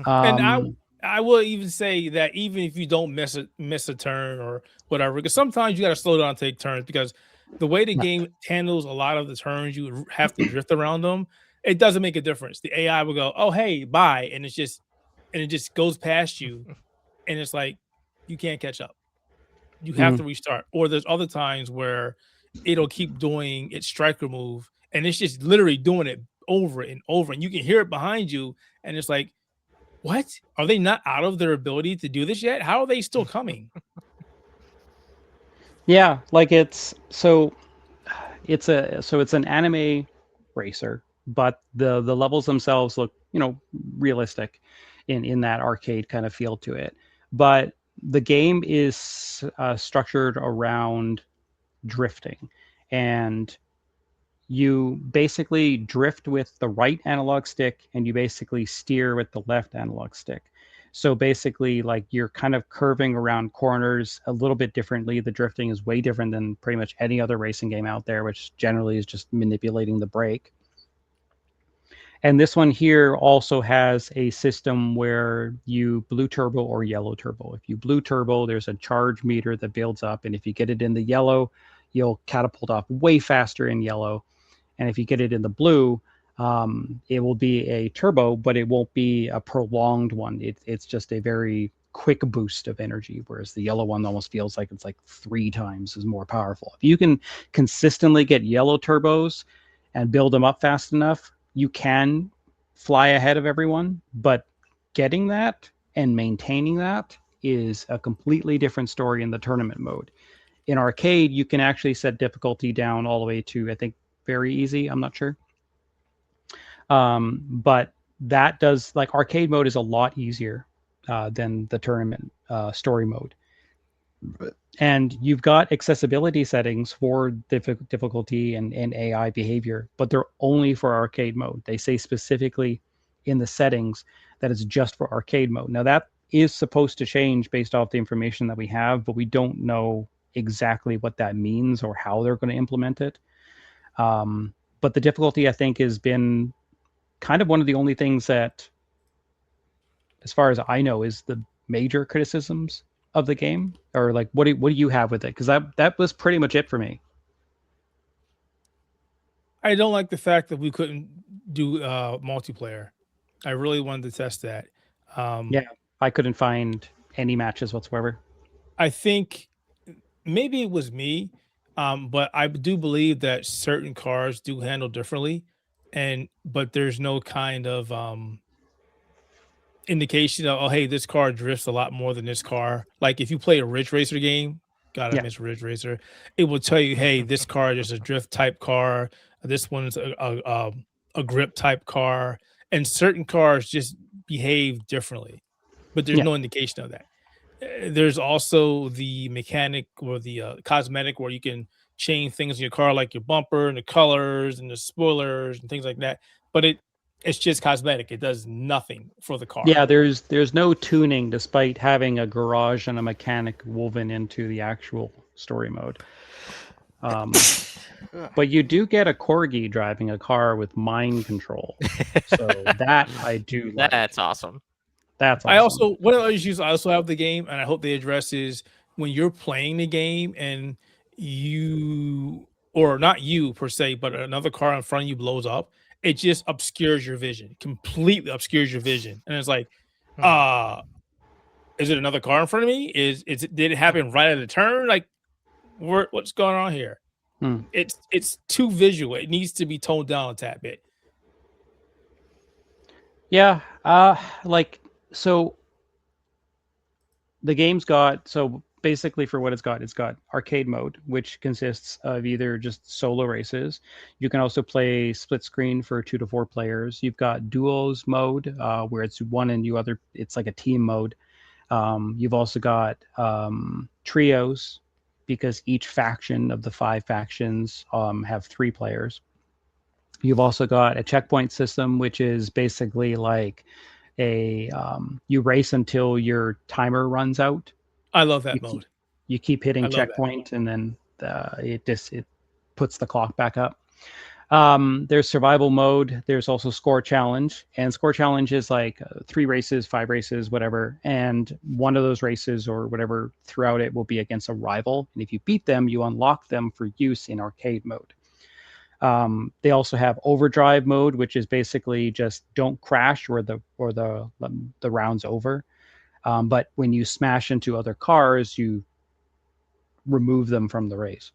And I will even say that even if you don't miss a turn or whatever, because sometimes you got to slow down and take turns, because the way the game handles a lot of the turns, you have to drift around them. It doesn't make a difference. The AI will go, "Oh, hey, bye," and it just goes past you, and it's like you can't catch up. You have to restart. Or there's other times where it'll keep doing its striker move, and it's just literally doing it over and over, and you can hear it behind you, and it's like, what? Are they not out of their ability to do this yet? How are they still coming? Yeah, like it's an anime racer, but the levels themselves look, realistic in that arcade kind of feel to it. But the game is structured around drifting, and you basically drift with the right analog stick and you basically steer with the left analog stick. So basically, like you're kind of curving around corners a little bit differently. The drifting is way different than pretty much any other racing game out there, which generally is just manipulating the brake. And this one here also has a system where you blue turbo or yellow turbo. If you blue turbo, there's a charge meter that builds up. And if you get it in the yellow, you'll catapult off way faster in yellow. And if you get it in the blue, it will be a turbo, but it won't be a prolonged one. It's just a very quick boost of energy, whereas the yellow one almost feels like it's like 3 times as more powerful. If you can consistently get yellow turbos and build them up fast enough, you can fly ahead of everyone, but getting that and maintaining that is a completely different story in the tournament mode. In arcade, you can actually set difficulty down all the way to, I think, very easy. I'm not sure. But that does, like, arcade mode is a lot easier than the tournament story mode. And you've got accessibility settings for difficulty and AI behavior, but they're only for arcade mode. They say specifically in the settings that it's just for arcade mode. Now, that is supposed to change based off the information that we have, but we don't know exactly what that means or how they're going to implement it. But the difficulty, I think, has been kind of one of the only things that, as far as I know, is the major criticisms of the game. Or like, what do you have with it? Because that was pretty much it for me. I don't like the fact that we couldn't do multiplayer. I really wanted to test that. Yeah, I couldn't find any matches whatsoever. I think maybe it was me, but I do believe that certain cars do handle differently, but there's no kind of indication of, oh, hey, this car drifts a lot more than this car. Like if you play a Ridge Racer game, God, I Yeah, miss Ridge Racer. It will tell you, hey, this car is a drift type car. This one's a grip type car, and certain cars just behave differently, but there's yeah, no indication of that. There's also the mechanic or the cosmetic where you can change things in your car, like your bumper and the colors and the spoilers and things like that. But it's just cosmetic. It does nothing for the car. yeah. There's no tuning, despite having a garage and a mechanic woven into the actual story mode. But you do get a corgi driving a car with mind control, so that I do like. That's awesome. That's awesome. I also one of the issues I also have with the game, and I hope they address, is when you're playing the game and you, or not you per se, but another car in front of you blows up, it just obscures your vision, completely obscures your vision. And it's like, uh, is it another car in front of me? Did it happen right at a turn? Like, what's going on here? Hmm. It's too visual. It needs to be toned down a tad bit. Yeah, like, so the game's got, so basically for what it's got arcade mode, which consists of either just solo races. You can also play split screen for 2 to 4 players. You've got duos mode, where it's one and you other, it's like a team mode. You've also got trios, because each faction of the 5 factions have 3 players. You've also got a checkpoint system, which is basically like a you race until your timer runs out. I love You that keep, mode. you keep hitting I love that. checkpoint, and then it puts the clock back up. There's survival mode. There's also score challenge, and score challenge is like 3 races, 5 races, whatever. And one of those races or whatever throughout it will be against a rival. And if you beat them, you unlock them for use in arcade mode. They also have overdrive mode, which is basically just don't crash or the round's over. But when you smash into other cars, you remove them from the race.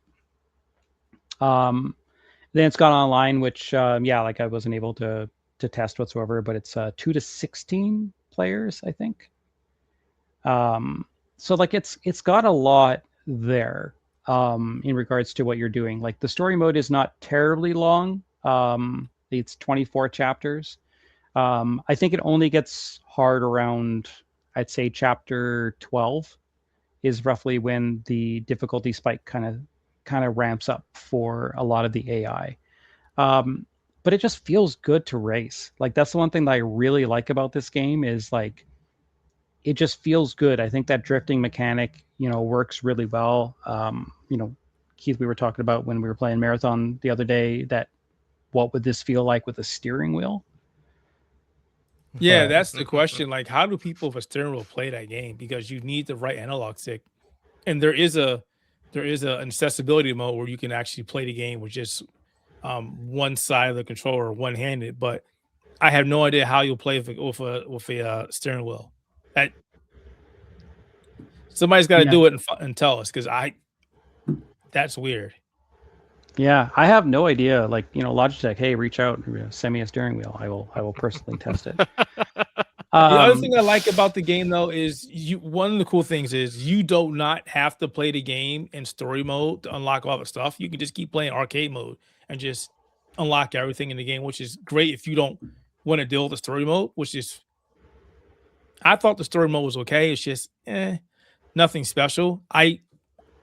Then it's got online, which yeah, like I wasn't able to test whatsoever, but it's 2 to 16 players, I think. So like it's got a lot there in regards to what you're doing. Like the story mode is not terribly long. It's 24 chapters. I think it only gets hard around, I'd say chapter 12 is roughly when the difficulty spike kind of ramps up for a lot of the AI. But it just feels good to race. Like that's the one thing that I really like about this game is like it just feels good. I think that drifting mechanic, works really well. Keith, we were talking about when we were playing Marathon the other day, that what would this feel like with a steering wheel? Yeah, But that's the question. Like, how do people with a steering wheel play that game? Because you need the right analog stick, and there is a accessibility mode where you can actually play the game with just one side of the controller, one handed. But I have no idea how you'll play with a steering wheel. That somebody's got to yeah, do it and tell us because that's weird. yeah, I have no idea. Like, Logitech, hey, reach out, send me a steering wheel. I will personally test it. The other Um, thing I like about the game though is one of the cool things is you do not have to play the game in story mode to unlock all the stuff. You can just keep playing arcade mode and just unlock everything in the game, which is great if you don't want to deal with the story mode, which is I thought the story mode was okay. It's just nothing special. I'm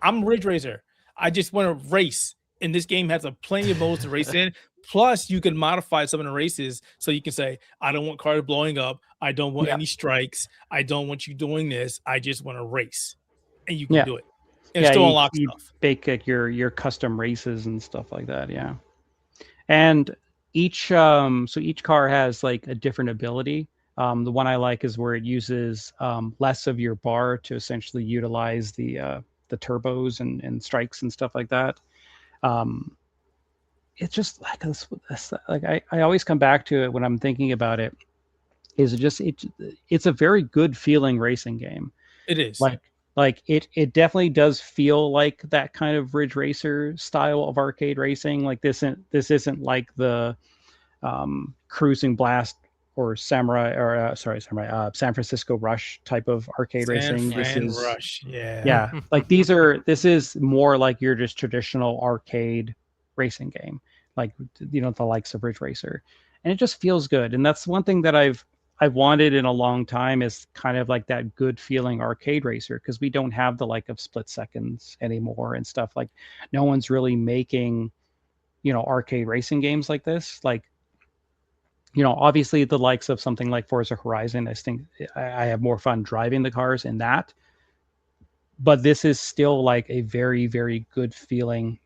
a Ridge Racer. I just want to race. And this game has a plenty of modes to race in. Plus, you can modify some of the races so you can say, I don't want cars blowing up. I don't want yeah, any strikes. I don't want you doing this. I just want to race. And you can yeah, do it. And yeah. still You, unlock you stuff. bake like your custom races and stuff like that. Yeah. And each car has like a different ability. The one I like is where it uses less of your bar to essentially utilize the turbos and strikes and stuff like that. Um, it's just like like I always come back to it when I'm thinking about it. Is it just it's a very good feeling racing game. It is. Like it definitely does feel like that kind of Ridge Racer style of arcade racing. Like this isn't like the Cruising Blast or Samurai or Samurai San Francisco Rush type of arcade San racing. This Fran is Rush. Yeah. yeah, like this is more like your just traditional arcade racing game, like the likes of Ridge Racer, and it just feels good. And that's one thing that I've wanted in a long time is kind of like that good feeling arcade racer, because we don't have the like of Split Seconds anymore and stuff. Like no one's really making arcade racing games like this. Like obviously the likes of something like Forza Horizon, I think I have more fun driving the cars in that, but this is still like a very, very good feeling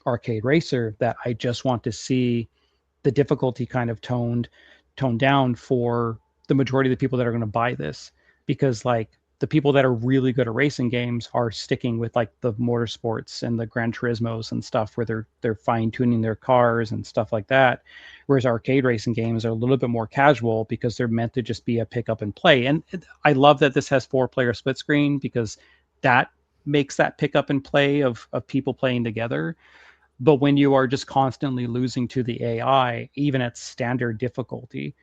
arcade racer that I just want to see the difficulty kind of toned down for the majority of the people that are going to buy this, because like the people that are really good at racing games are sticking with like the motorsports and the Gran Turismos and stuff where they're fine tuning their cars and stuff like that, whereas arcade racing games are a little bit more casual because they're meant to just be a pick up and play. And I love that this has 4-player split screen, because that makes that pick up and play of people playing together. But when you are just constantly losing to the AI, even at standard difficulty,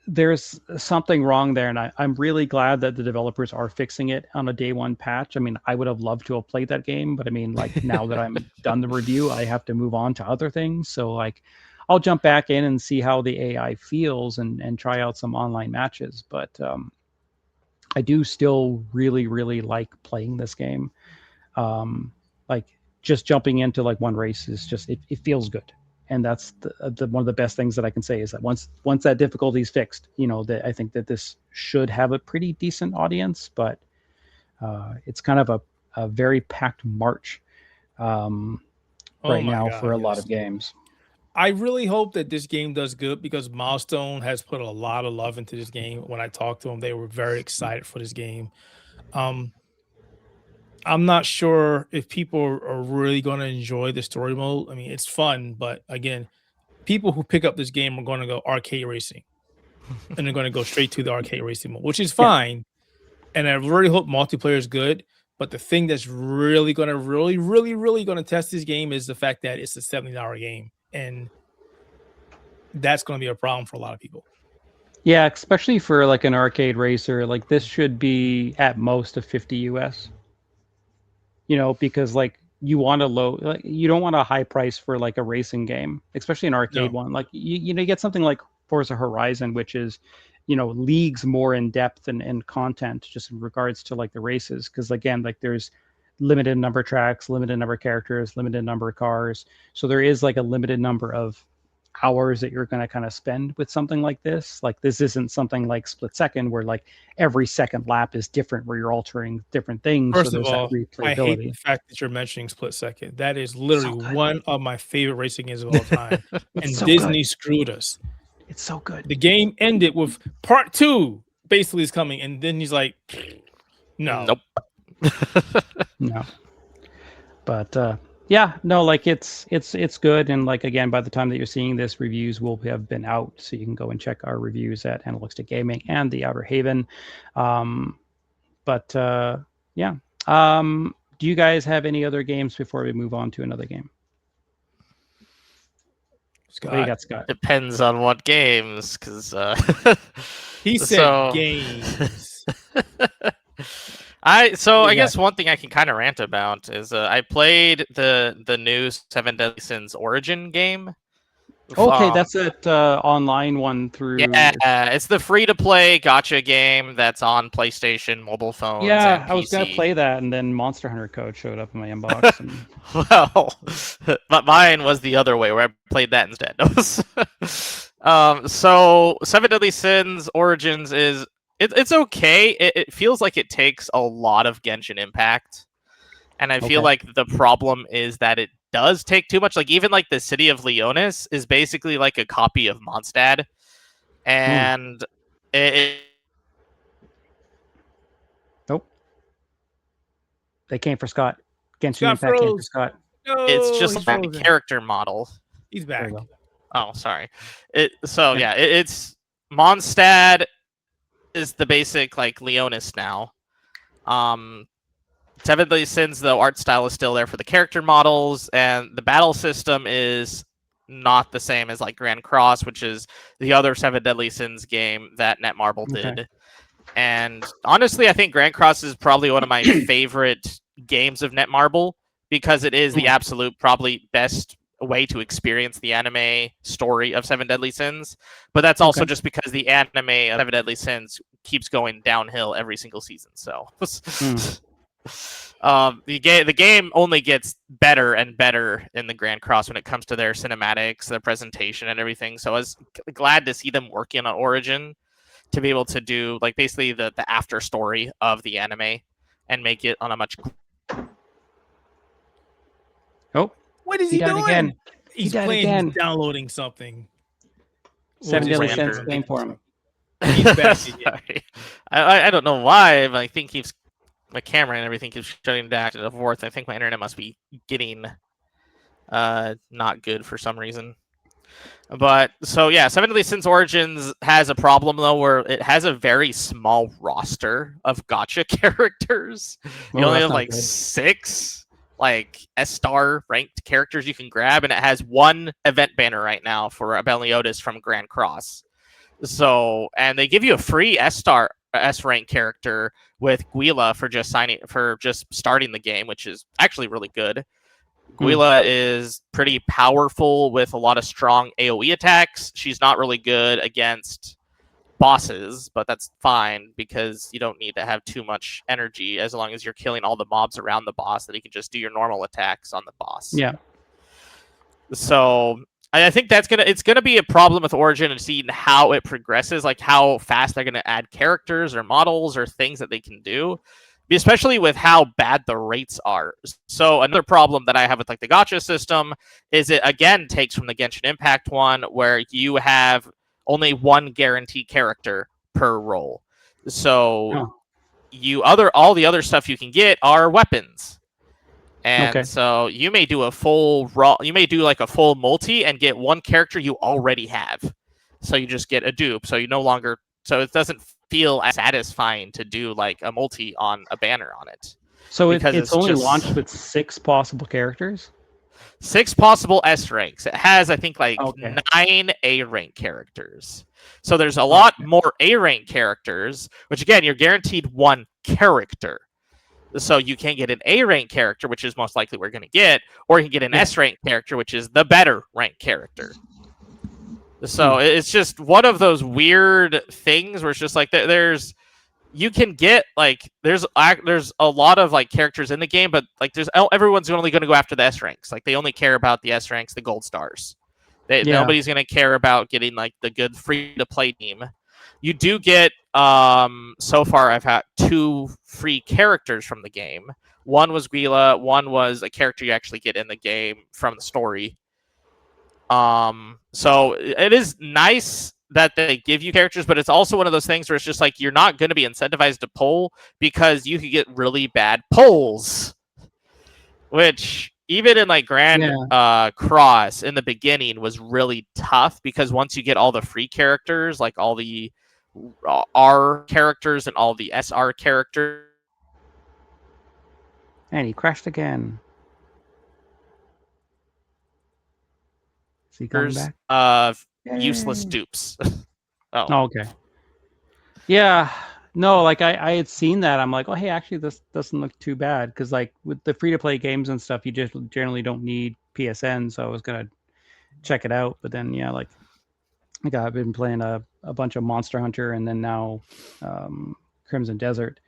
there's something wrong there. And I'm really glad that the developers are fixing it on a day one patch. I mean, I would have loved to have played that game, but I mean, like now that I'm done the review, I have to move on to other things. So like I'll jump back in and see how the AI feels and try out some online matches. But I do still really, really like playing this game. Like just jumping into like one race is just it feels good, and that's the one of the best things that I can say is that once that difficulty is fixed, that I think that this should have a pretty decent audience. But it's kind of a very packed March Oh right my now for God. a lot Yes. of games. I really hope that this game does good because Milestone has put a lot of love into this game. When I talked to them, they were very excited for this game. Um, I'm not sure if people are really going to enjoy the story mode. I mean, it's fun, but again, people who pick up this game are going to go arcade racing and they're going to go straight to the arcade racing mode, which is Yeah, fine. And I really hope multiplayer is good. But the thing that's really going to really going to test this game is the fact that it's a $70 game. And that's going to be a problem for a lot of people. yeah, especially for like an arcade racer, like this should be at most a 50 US. Because like you want a low, like you don't want a high price for like a racing game, especially an arcade No. one. Like you get something like Forza Horizon, which is, leagues more in depth and content just in regards to like the races. Because again, like there's limited number of tracks, limited number of characters, limited number of cars. So there is like a limited number of hours that you're going to kind of spend with something like this. Like this isn't something like Split Second where like every second lap is different, where you're altering different things. First So of there's that all, I hate the replayability. fact that you're mentioning Split Second. That is literally So good. one of my favorite racing games of all time. It's And so Disney good. screwed us. It's so good. The game ended with part 2 basically is coming, and then he's like, no. Nope. No. But yeah, no, like it's good. And like again, by the time that you're seeing this, reviews will have been out, so you can go and check our reviews at Analytic Gaming and the Outerhaven. Yeah. Do you guys have any other games before we move on to another game? Scott. What do you got, Scott? Depends on what games, because He said games. I Yeah. guess one thing I can kind of rant about is I played the new Seven Deadly Sins Origin game. Okay, that's that online one through. Yeah, it's the free-to-play gacha game that's on PlayStation, mobile phones. Yeah, and I was gonna PC. play that, and then Monster Hunter code showed up in my inbox. And... Well, but mine was the other way, where I played that instead. So Seven Deadly Sins Origins is it's okay. It feels like it takes a lot of Genshin Impact, and I feel Okay. like the problem is that it does take too much. Like even like the city of Leonis is basically like a copy of Mondstadt, and Nope. They came for Scott. Genshin Scott Impact came for froze. Scott. No, it's just he's like a frozen. character model. He's There back. we go. Oh, sorry. It's Mondstadt is the basic like Leonis now. Seven Deadly Sins, though, art style is still there for the character models, and the battle system is not the same as like Grand Cross, which is the other Seven Deadly Sins game that Netmarble did. Okay. And honestly, I think Grand Cross is probably one of my favorite games of Netmarble because it is the absolute probably best way to experience the anime story of Seven Deadly Sins. But that's also just because the anime of Seven Deadly Sins keeps going downhill every single season. So the game only gets better and better in the Grand Cross when it comes to their cinematics, their presentation, and everything. So I was glad to see them working on Origin to be able to do like basically the after story of the anime and make it on a much. Oh, What is he died doing? again. He's died playing. again. He's downloading something. Seven We'll Deadly just Sins render. game for him. He's back again. Sorry. I don't know why, but I think my camera and everything keeps shutting back and forth. I think my internet must be getting not good for some reason. But so yeah, Seven Deadly Sins Origins has a problem though, where it has a very small roster of gacha characters. You only that's have not like good. 6 like S-star ranked characters you can grab, and it has one event banner right now for Abeliotis from Grand Cross. So, and they give you a free S-star S rank character with Guila for just starting the game, which is actually really good. Guila is pretty powerful with a lot of strong AoE attacks. She's not really good against bosses, but that's fine because you don't need to have too much energy as long as you're killing all the mobs around the boss, that you can just do your normal attacks on the boss. Yeah. So I think it's gonna be a problem with Origin and seeing how it progresses, like how fast they're gonna add characters or models or things that they can do, especially with how bad the rates are. So another problem that I have with like the gacha system is it again takes from the Genshin Impact one, where you have only one guaranteed character per role. So all the other stuff you can get are weapons. And so you may do like a full multi and get one character you already have. So you just get a dupe. So it doesn't feel as satisfying to do like a multi on a banner on it. So it's only launched with 6 possible characters? 6 possible S ranks. It has, I think, like 9 A rank characters. So there's a lot more A rank characters, which again, you're guaranteed one character. So you can get an A rank character, which is most likely we're going to get, or you can get an S rank character, which is the better rank character. So it's just one of those weird things where it's just like there's a lot of like characters in the game, but like everyone's only going to go after the S ranks. Like they only care about the S ranks, the gold stars. Nobody's gonna care about getting like the good free to play team. You do get so far I've had 2 free characters from the game. One was Guila, one was a character you actually get in the game from the story. So it is nice that they give you characters, but it's also one of those things where it's just like you're not going to be incentivized to pull because you could get really bad pulls, which even in like Grand Cross in the beginning was really tough because once you get all the free characters, like all the R characters and all the SR characters, and he crashed again. Is he coming back? Useless dupes. Oh, okay. Yeah, no, like I had seen that. I'm like, oh, hey, actually, this doesn't look too bad because like with the free to play games and stuff, you just generally don't need PSN. So I was gonna check it out, but then yeah, like I've been playing a bunch of Monster Hunter and then now Crimson Desert.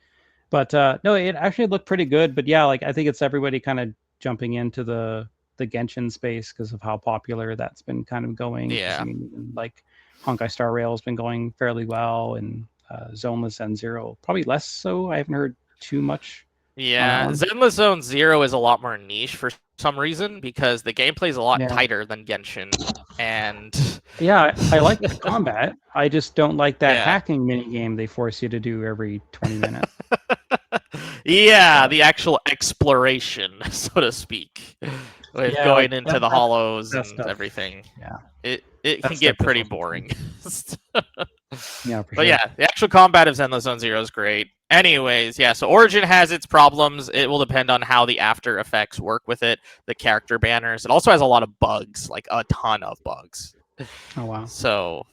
But no, it actually looked pretty good. But yeah, like I think it's everybody kind of jumping into the Genshin space because of how popular that's been kind of going. Yeah. I mean, like Honkai Star Rail has been going fairly well, and Zoneless End Zero probably less so. I haven't heard too much. Yeah, Zenless Zone Zero is a lot more niche for some reason because the gameplay is a lot tighter than Genshin, and yeah, I like the combat. I just don't like that hacking mini game they force you to do every 20 minutes. Yeah, the actual exploration, so to speak, with going into the hollows and stuff. Everything. Yeah, it can get pretty boring. Yeah, for but sure. yeah, the actual combat of Zenless Zone Zero is great. Anyways, yeah, so Origin has its problems. It will depend on how the after effects work with it, the character banners. It also has a lot of bugs, like a ton of bugs. Oh, wow. So,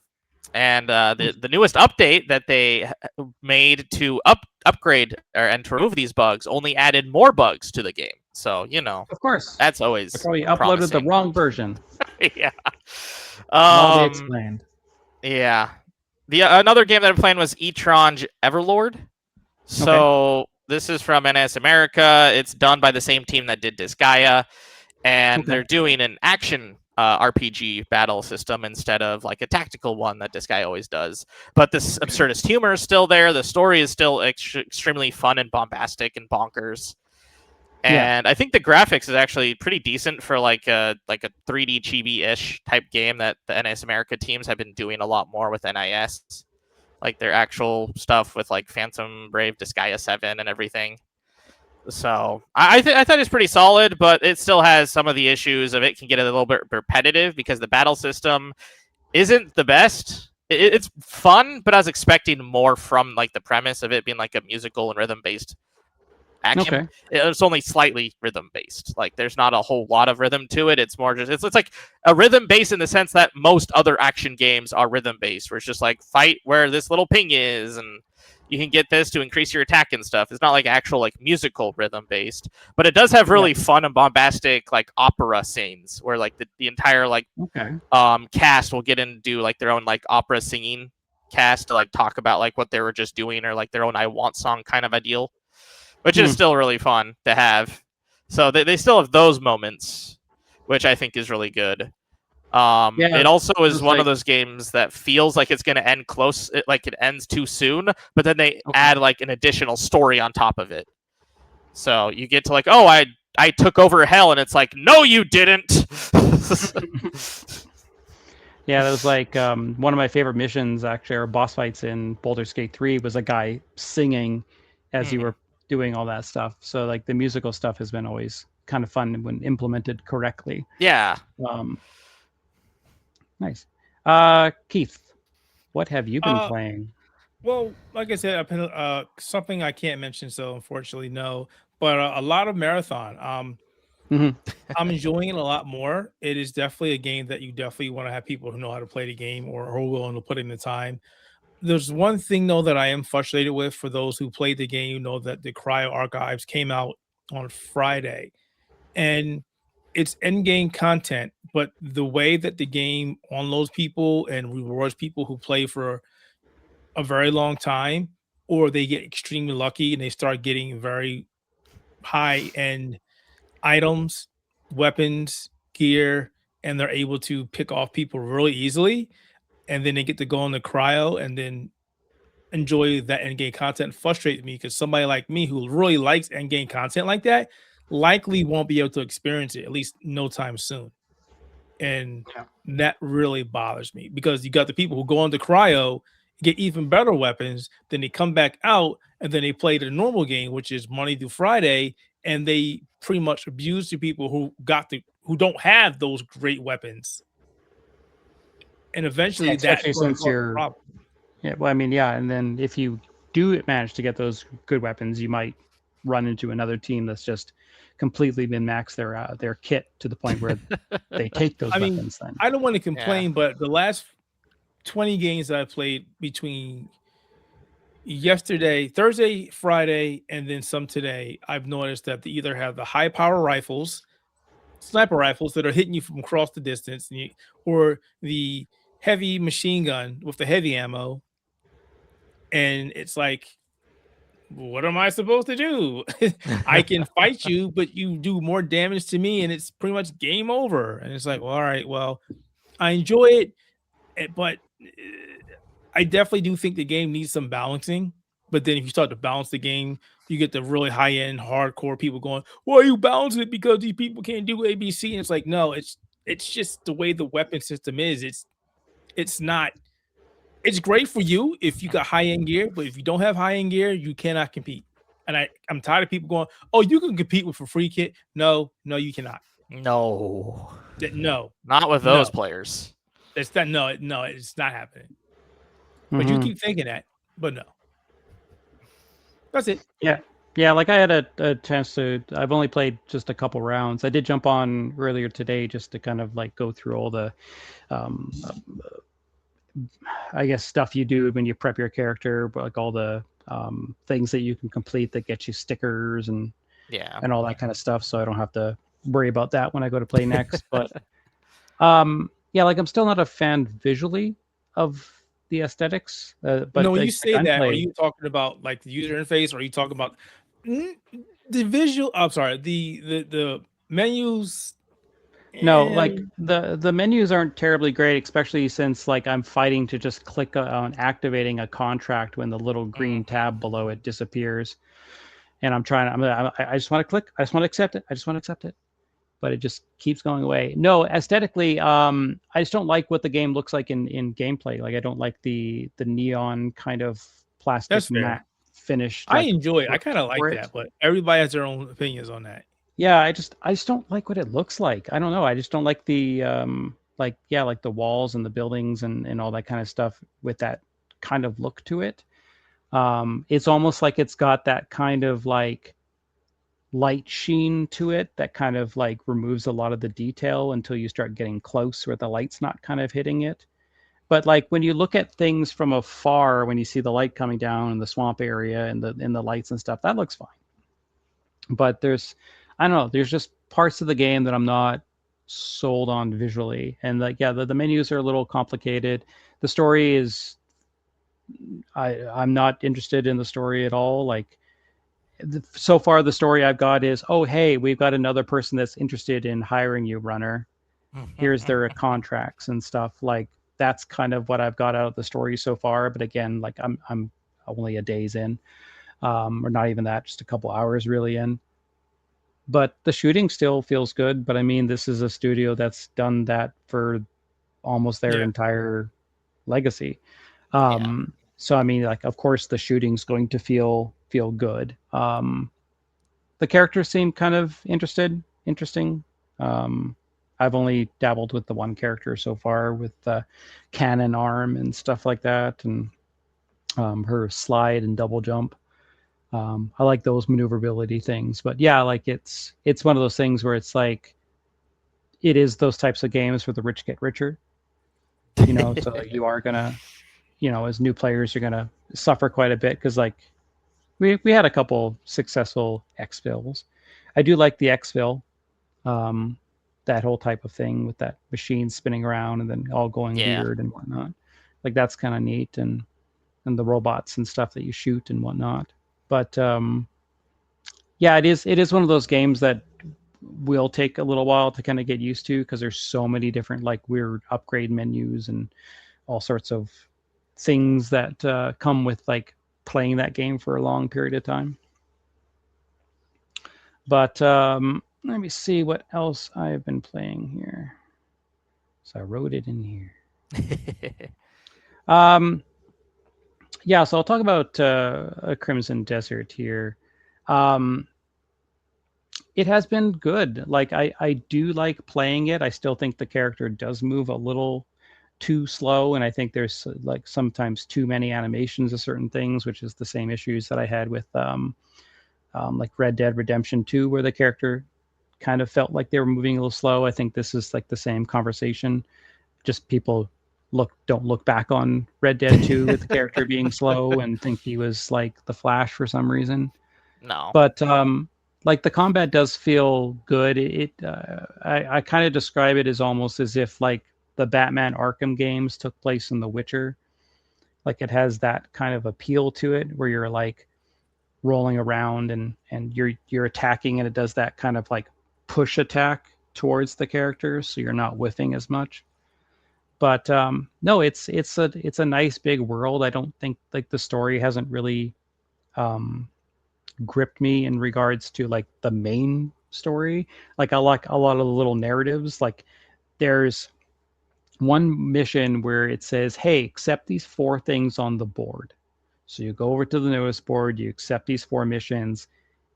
and the newest update that they made to upgrade and to remove these bugs only added more bugs to the game. So, you know, of course, that's always I probably uploaded the wrong version. Yeah. All be explained. Yeah. Another game that I'm playing was Etrange Everlord. So this is from NS America. It's done by the same team that did Disgaea, and they're doing an action RPG battle system instead of like a tactical one that Disgaea always does. But this absurdist humor is still there. The story is still extremely fun and bombastic and bonkers. And I think the graphics is actually pretty decent for like a 3D chibi-ish type game that the NS America teams have been doing a lot more with NIS. Like their actual stuff with like Phantom Brave, Disgaea 7 and everything. So I thought it's pretty solid, but it still has some of the issues of it can get a little bit repetitive because the battle system isn't the best. It's fun, but I was expecting more from like the premise of it being like a musical and rhythm-based action. It's only slightly rhythm based. Like there's not a whole lot of rhythm to it. It's more just it's like a rhythm based in the sense that most other action games are rhythm based, where it's just like fight where this little ping is and you can get this to increase your attack and stuff. It's not like actual like musical rhythm based, but it does have really fun and bombastic like opera scenes where like the entire like cast will get in and do like their own like opera singing cast to like talk about like what they were just doing or like their own I Want song kind of a deal. Which is still really fun to have. So they still have those moments, which I think is really good. It also is one of those games that feels like it's going to end close, like it ends too soon, but then they add like an additional story on top of it. So you get to like, oh, I took over hell, and it's like, no, you didn't. Yeah, that was like one of my favorite missions, actually, or boss fights in Baldur's Gate 3 was a guy singing as you were doing all that stuff. So like the musical stuff has been always kind of fun when implemented correctly. Yeah. Nice. Keith, what have you been playing? Well, like I said, something I can't mention, so unfortunately no. But a lot of marathon. I'm enjoying it a lot more. It is definitely a game that you definitely want to have people who know how to play the game or are willing to put in the time. There's one thing though that I am frustrated with for those who played the game. You know that the Cryo Archives came out on Friday, and it's end game content, but the way that the game unloads people and rewards people who play for a very long time, or they get extremely lucky and they start getting very high end items, weapons, gear, and they're able to pick off people really easily, and then they get to go on the cryo and then enjoy that end game content. Frustrates me because somebody like me who really likes end game content like that likely won't be able to experience it, at least no time soon. And Yeah. that really bothers me because you got the people who go into cryo, get even better weapons, then they come back out and then they play the normal game, which is Monday through Friday, and they pretty much abuse the people who don't have those great weapons. And eventually especially that's going to since cause a you're problem. yeah, well, I mean, yeah, and then if you do manage to get those good weapons, you might run into another team that's just completely min-maxed their kit to the point where they take those I mean, weapons then. I don't want to complain, but the last 20 games that I played between yesterday, Thursday, Friday, and then some today, I've noticed that they either have the high power rifles, sniper rifles that are hitting you from across the distance, or the heavy machine gun with the heavy ammo. And it's like, what am I supposed to do? I can fight you, but you do more damage to me, and it's pretty much game over. And it's like, well, all right, well, I enjoy it, but I definitely do think the game needs some balancing. But then if you start to balance the game, you get the really high end, hardcore people going, "Well, you balance it because these people can't do ABC." And it's like, no, it's just the way the weapon system is. It's not. It's great for you if you got high end gear, but if you don't have high end gear, you cannot compete. And I'm tired of people going, "Oh, you can compete with a free kit." No, you cannot. No, No, not with those players. it's not. No, it's not happening. But you keep thinking that, but no. That's it. Yeah, like I had a chance to. I've only played just a couple rounds. I did jump on earlier today just to kind of like go through all the, I guess, stuff you do when you prep your character, but like all the things that you can complete that get you stickers and all that kind of stuff. So I don't have to worry about that when I go to play next. But yeah, like I'm still not a fan visually of the aesthetics. But no, when the you say that, gunplay, are you talking about like the user interface, or are you talking about the visual? I'm sorry, the menus. no, like the menus aren't terribly great, especially since like I'm fighting to just click on activating a contract when the little green tab below it disappears, and I'm trying. I just want to click. I just want to accept it. I just want to accept it, but it just keeps going away. No, aesthetically, I just don't like what the game looks like in gameplay. Like I don't like the neon kind of plastic That's fair. matte finish. I Like, enjoy it. I kind of like for it. that, but everybody has their own opinions on that. Yeah, I just don't like what it looks like. I don't know. I just don't like the like the walls and the buildings and all that kind of stuff with that kind of look to it. It's almost like it's got that kind of like light sheen to it that kind of like removes a lot of the detail until you start getting close where the light's not kind of hitting it. But like when you look at things from afar, when you see the light coming down in the swamp area and the lights and stuff, that looks fine. But I don't know, there's just parts of the game that I'm not sold on visually. And like, yeah, the menus are a little complicated. The story is, I'm not interested in the story at all. Like so far the story I've got is, oh, hey, we've got another person that's interested in hiring you, runner. Here's their contracts and stuff. Like that's kind of what I've got out of the story so far. But again, like I'm only a day's in, or not even that, just a couple hours really in. But the shooting still feels good. But I mean, this is a studio that's done that for almost their entire legacy. So I mean, like, of course, the shooting's going to feel good. The characters seem kind of interesting. I've only dabbled with the one character so far with the cannon arm and stuff like that, and her slide and double jump. I like those maneuverability things, but yeah, like it's one of those things where it's like it is those types of games where the rich get richer, so you are gonna, as new players, you're gonna suffer quite a bit because like we had a couple successful exfils. I do like the exfil, that whole type of thing with that machine spinning around and then all going weird and whatnot. Like that's kind of neat, and the robots and stuff that you shoot and whatnot. But yeah, it is one of those games that will take a little while to kind of get used to, because there's so many different like weird upgrade menus and all sorts of things that come with like playing that game for a long period of time. But let me see what else I've been playing here. So I wrote it in here. Yeah, so I'll talk about a Crimson Desert here. It has been good. Like I do like playing it. I still think the character does move a little too slow, and I think there's like sometimes too many animations of certain things, which is the same issues that I had with like Red Dead Redemption 2, where the character kind of felt like they were moving a little slow. I think this is like the same conversation. Just people don't look back on Red Dead 2 with the character being slow and think he was like the Flash for some reason. No. But like the combat does feel good. I kind of describe it as almost as if like the Batman Arkham games took place in The Witcher. Like it has that kind of appeal to it, where you're like rolling around and you're attacking, and it does that kind of like push attack towards the characters, so you're not whiffing as much. But no, it's a nice big world. I don't think like the story hasn't really gripped me in regards to like the main story. Like I like a lot of the little narratives. Like there's one mission where it says, hey, accept these 4 things on the board. So you go over to the notice board, you accept these 4 missions,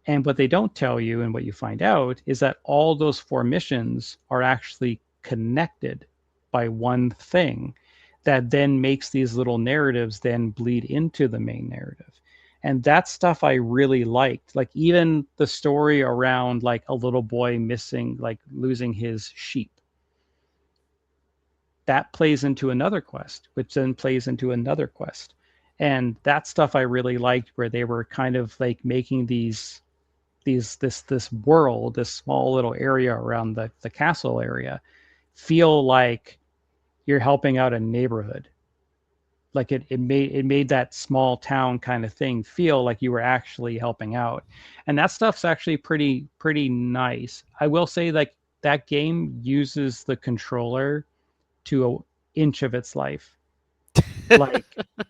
and what they don't tell you and what you find out is that all those 4 missions are actually connected by one thing that then makes these little narratives then bleed into the main narrative. And that stuff I really liked. Like even the story around like a little boy missing, like losing his sheep. That plays into another quest, which then plays into another quest. And that stuff I really liked, where they were kind of like making this world, this small little area around the castle area, feel like you're helping out a neighborhood. Like it made that small town kind of thing feel like you were actually helping out. And that stuff's actually pretty nice. I will say like that game uses the controller to an inch of its life. Like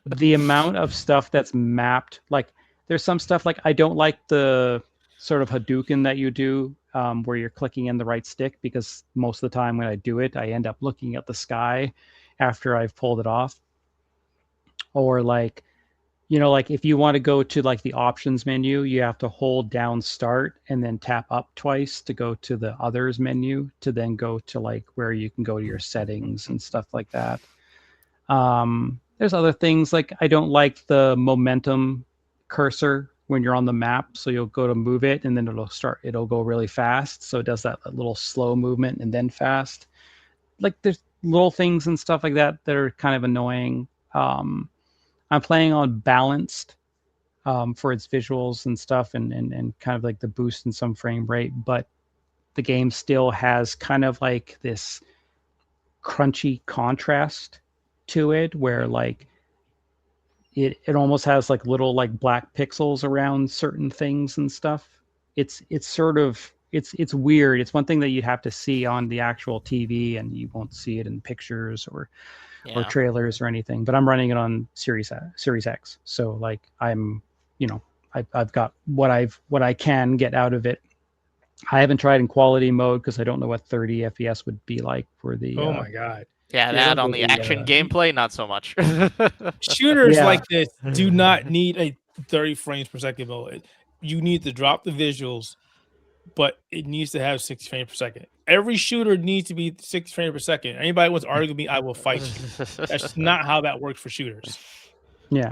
the amount of stuff that's mapped, like there's some stuff like I don't like the sort of Hadouken that you do where you're clicking in the right stick, because most of the time when I do it, I end up looking at the sky after I've pulled it off. Or like, you know, like if you want to go to like the options menu, you have to hold down start and then tap up twice to go to the others menu, to then go to like where you can go to your settings and stuff like that. There's other things like I don't like the momentum cursor when you're on the map. So you'll go to move it and then it'll go really fast. So it does that little slow movement and then fast. Like there's little things and stuff like that that are kind of annoying. I'm playing on balanced for its visuals and stuff and kind of like the boost in some frame rate, but the game still has kind of like this crunchy contrast to it, where like it almost has like little like black pixels around certain things and stuff. It's sort of it's weird. It's one thing that you have to see on the actual TV, and you won't see it in pictures or trailers or anything. But I'm running it on Series X, so like I'm, you know, I've got what I can get out of it. I haven't tried in quality mode because I don't know what 30 FPS would be like for the. Oh my god! Yeah, that on the action gameplay, not so much. Shooters like this do not need a 30 frames per second mode. You need to drop the visuals, but it needs to have 60 frames per second. Every shooter needs to be 60 frames per second. Anybody wants to argue with me, I will fight you. That's not how that works for shooters. Yeah.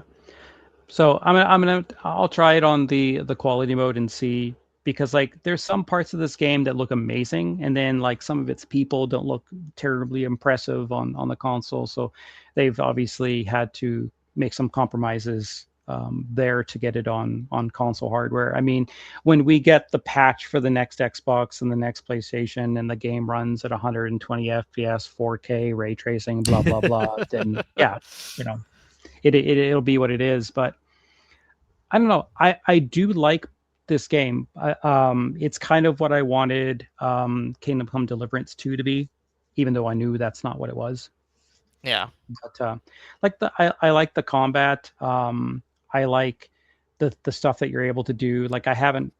So I'll try it on the quality mode and see, because like there's some parts of this game that look amazing, and then like some of its people don't look terribly impressive on the console. So they've obviously had to make some compromises there to get it on console hardware. I mean, when we get the patch for the next Xbox and the next PlayStation, and the game runs at 120 FPS, 4K, ray tracing, blah blah blah, then yeah, you know, it'll be what it is. But I don't know. I do like this game. It's kind of what I wanted Kingdom Come Deliverance 2 to be, even though I knew that's not what it was. Yeah. But I like the combat. I like the stuff that you're able to do. Like, I haven't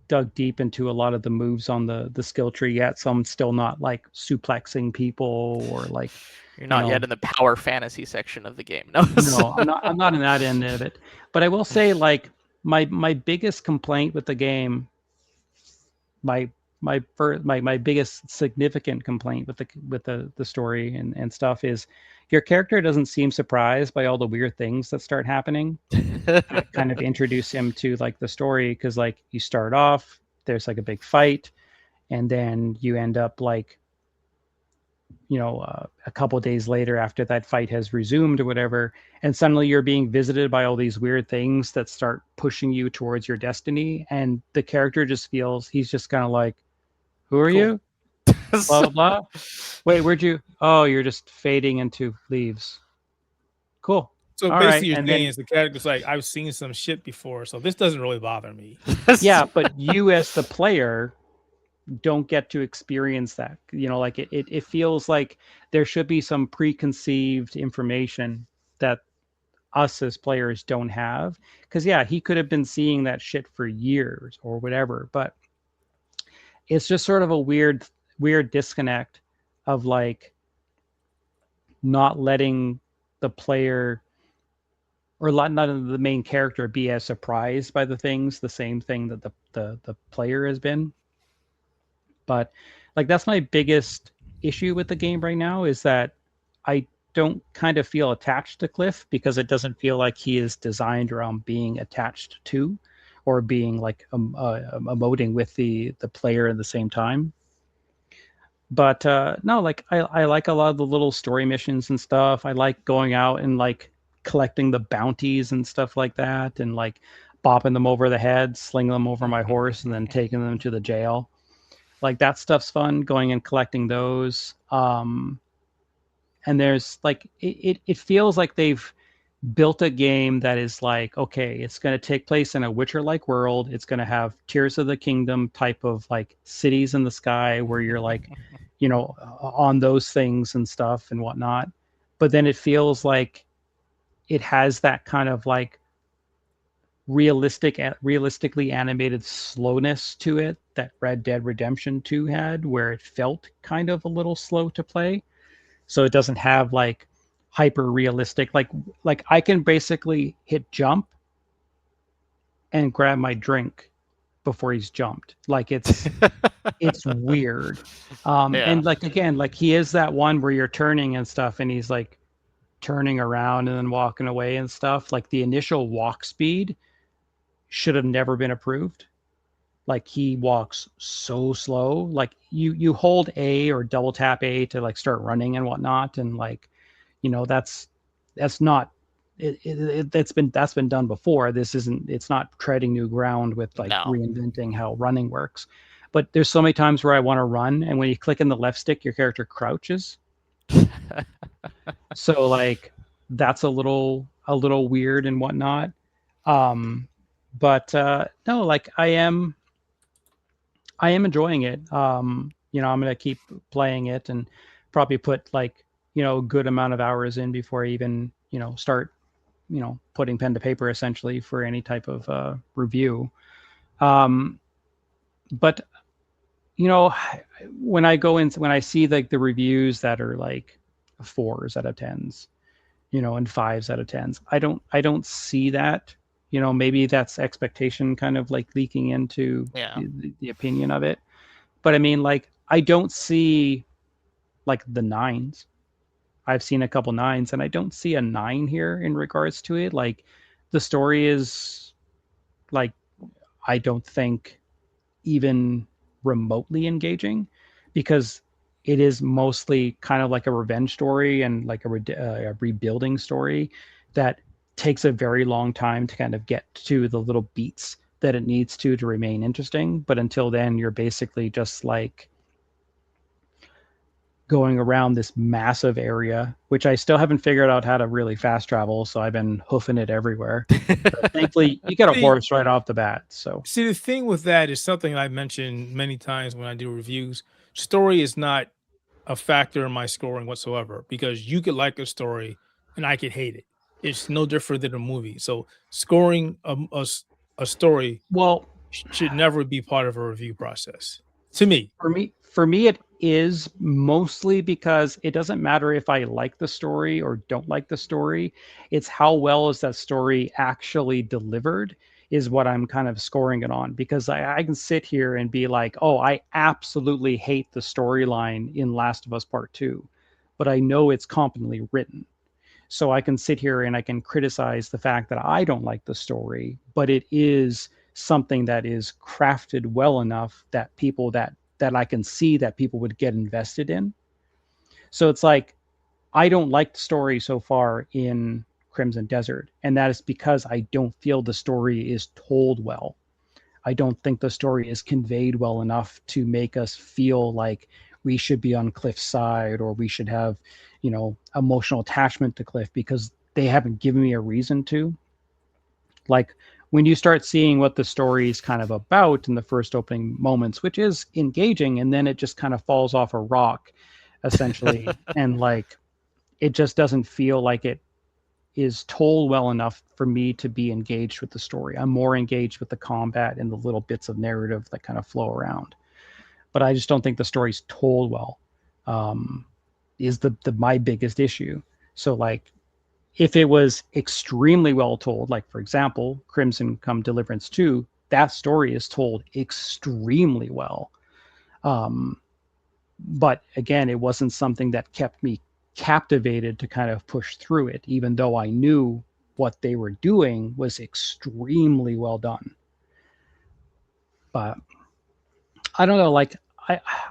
dug deep into a lot of the moves on the skill tree yet, so I'm still not like suplexing people or like You're not yet in the power fantasy section of the game. No, no, I'm not in that end of it. But I will say, like, my biggest complaint with the game, my my biggest significant complaint with the story and stuff is your character doesn't seem surprised by all the weird things that start happening. That kind of introduce him to like the story, because like you start off, there's like a big fight, and then you end up like, a couple days later after that fight has resumed or whatever, and suddenly you're being visited by all these weird things that start pushing you towards your destiny, and the character just feels, he's just kind of like, who are you? Blah blah blah. Wait, where'd you? Oh, you're just fading into leaves. Cool. So All basically, right, you're and saying then is the character's like, I've seen some shit before, so this doesn't really bother me. yeah, but you as the player don't get to experience that. Like it feels like there should be some preconceived information that us as players don't have. Because yeah, he could have been seeing that shit for years or whatever, but it's just sort of a weird disconnect of like not letting the player or not the main character be as surprised by the same thing that the player has been. But like, that's my biggest issue with the game right now, is that I don't kind of feel attached to Cliff, because it doesn't feel like he is designed around being attached to, or being like emoting with the player at the same time. But no, like I like a lot of the little story missions and stuff. I like going out and like collecting the bounties and stuff like that, and like bopping them over the head, slinging them over my horse, and then taking them to the jail. Like, that stuff's fun, going and collecting those. And there's like, it feels like they've built a game that is like, okay, it's going to take place in a Witcher-like world. It's going to have Tears of the Kingdom type of like cities in the sky where you're like, on those things and stuff and whatnot. But then it feels like it has that kind of like realistically animated slowness to it that Red Dead Redemption 2 had, where it felt kind of a little slow to play. So it doesn't have like hyper realistic, like I can basically hit jump and grab my drink before he's jumped. Like, it's weird. And like, again, like, he is that one where you're turning and stuff, and he's like turning around and then walking away and stuff. Like, the initial walk speed should have never been approved. Like, he walks so slow. Like, you hold A or double tap A to like start running and whatnot, and like, that's not that's been done before. It's not treading new ground with like reinventing how running works. But there's so many times where I want to run, and when you click in the left stick, your character crouches. So like, that's a little weird and whatnot. But no, like, I am enjoying it. I'm gonna keep playing it, and probably put like, a good amount of hours in before I even start putting pen to paper, essentially, for any type of review. But when I see like the reviews that are like 4s out of 10s, and 5s out of 10s, I don't see that. Maybe that's expectation kind of like leaking into the opinion of it. But I mean, like, I don't see like the 9s. I've seen a couple 9s, and I don't see a 9 here in regards to it. Like, the story is like, I don't think even remotely engaging, because it is mostly kind of like a revenge story and like a rebuilding story that takes a very long time to kind of get to the little beats that it needs to remain interesting. But until then, you're basically just like going around this massive area, which I still haven't figured out how to really fast travel. So I've been hoofing it everywhere. But thankfully, you get a horse right off the bat. So See, the thing with that is something I've mentioned many times when I do reviews. Story is not a factor in my scoring whatsoever, because you could like a story and I could hate it. It's no different than a movie. So scoring a story well, should never be part of a review process. To me, for me, it is mostly because it doesn't matter if I like the story or don't like the story. It's how well is that story actually delivered is what I'm kind of scoring it on, because I can sit here and be like, oh, I absolutely hate the storyline in Last of Us Part 2, but I know it's competently written. So I can sit here and I can criticize the fact that I don't like the story, but it is something that is crafted well enough that people that I can see that people would get invested in. So it's like, I don't like the story so far in Crimson Desert, and that is because I don't feel the story is told well. I don't think the story is conveyed well enough to make us feel like we should be on Cliff's side, or we should have, emotional attachment to Cliff, because they haven't given me a reason to. Like, when you start seeing what the story is kind of about in the first opening moments, which is engaging, and then it just kind of falls off a rock, essentially, and like, it just doesn't feel like it is told well enough for me to be engaged with the story. I'm more engaged with the combat and the little bits of narrative that kind of flow around. But I just don't think the story's told well. Is the my biggest issue. So like, if it was extremely well told, like for example, Crimson Come Deliverance 2, that story is told extremely well. But again, it wasn't something that kept me captivated to kind of push through it, even though I knew what they were doing was extremely well done. But I don't know, like,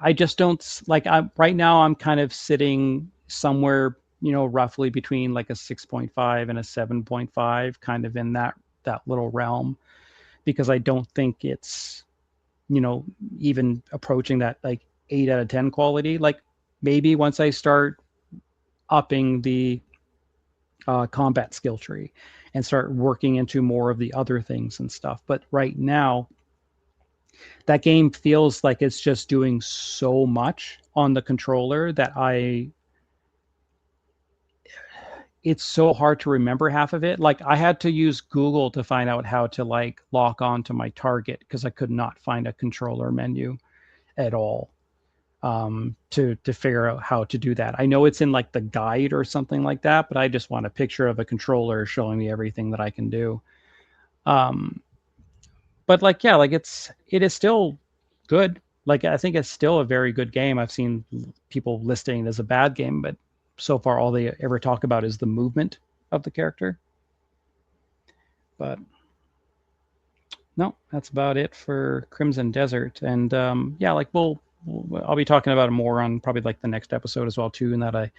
I just don't like, right now I'm kind of sitting somewhere, roughly between like a 6.5 and a 7.5, kind of in that little realm, because I don't think it's, even approaching that like 8 out of 10 quality. Like, maybe once I start upping the combat skill tree and start working into more of the other things and stuff. But right now, that game feels like it's just doing so much on the controller that it's so hard to remember half of it. Like, I had to use Google to find out how to like lock on to my target, because I could not find a controller menu at all, to figure out how to do that. I know it's in like the guide or something like that, but I just want a picture of a controller showing me everything that I can do. But like, yeah, like, it is still good. Like, I think it's still a very good game. I've seen people listing it as a bad game, but so far all they ever talk about is the movement of the character. But no, that's about it for Crimson Desert. And yeah, like, I'll be talking about it more on probably like the next episode as well too, and that I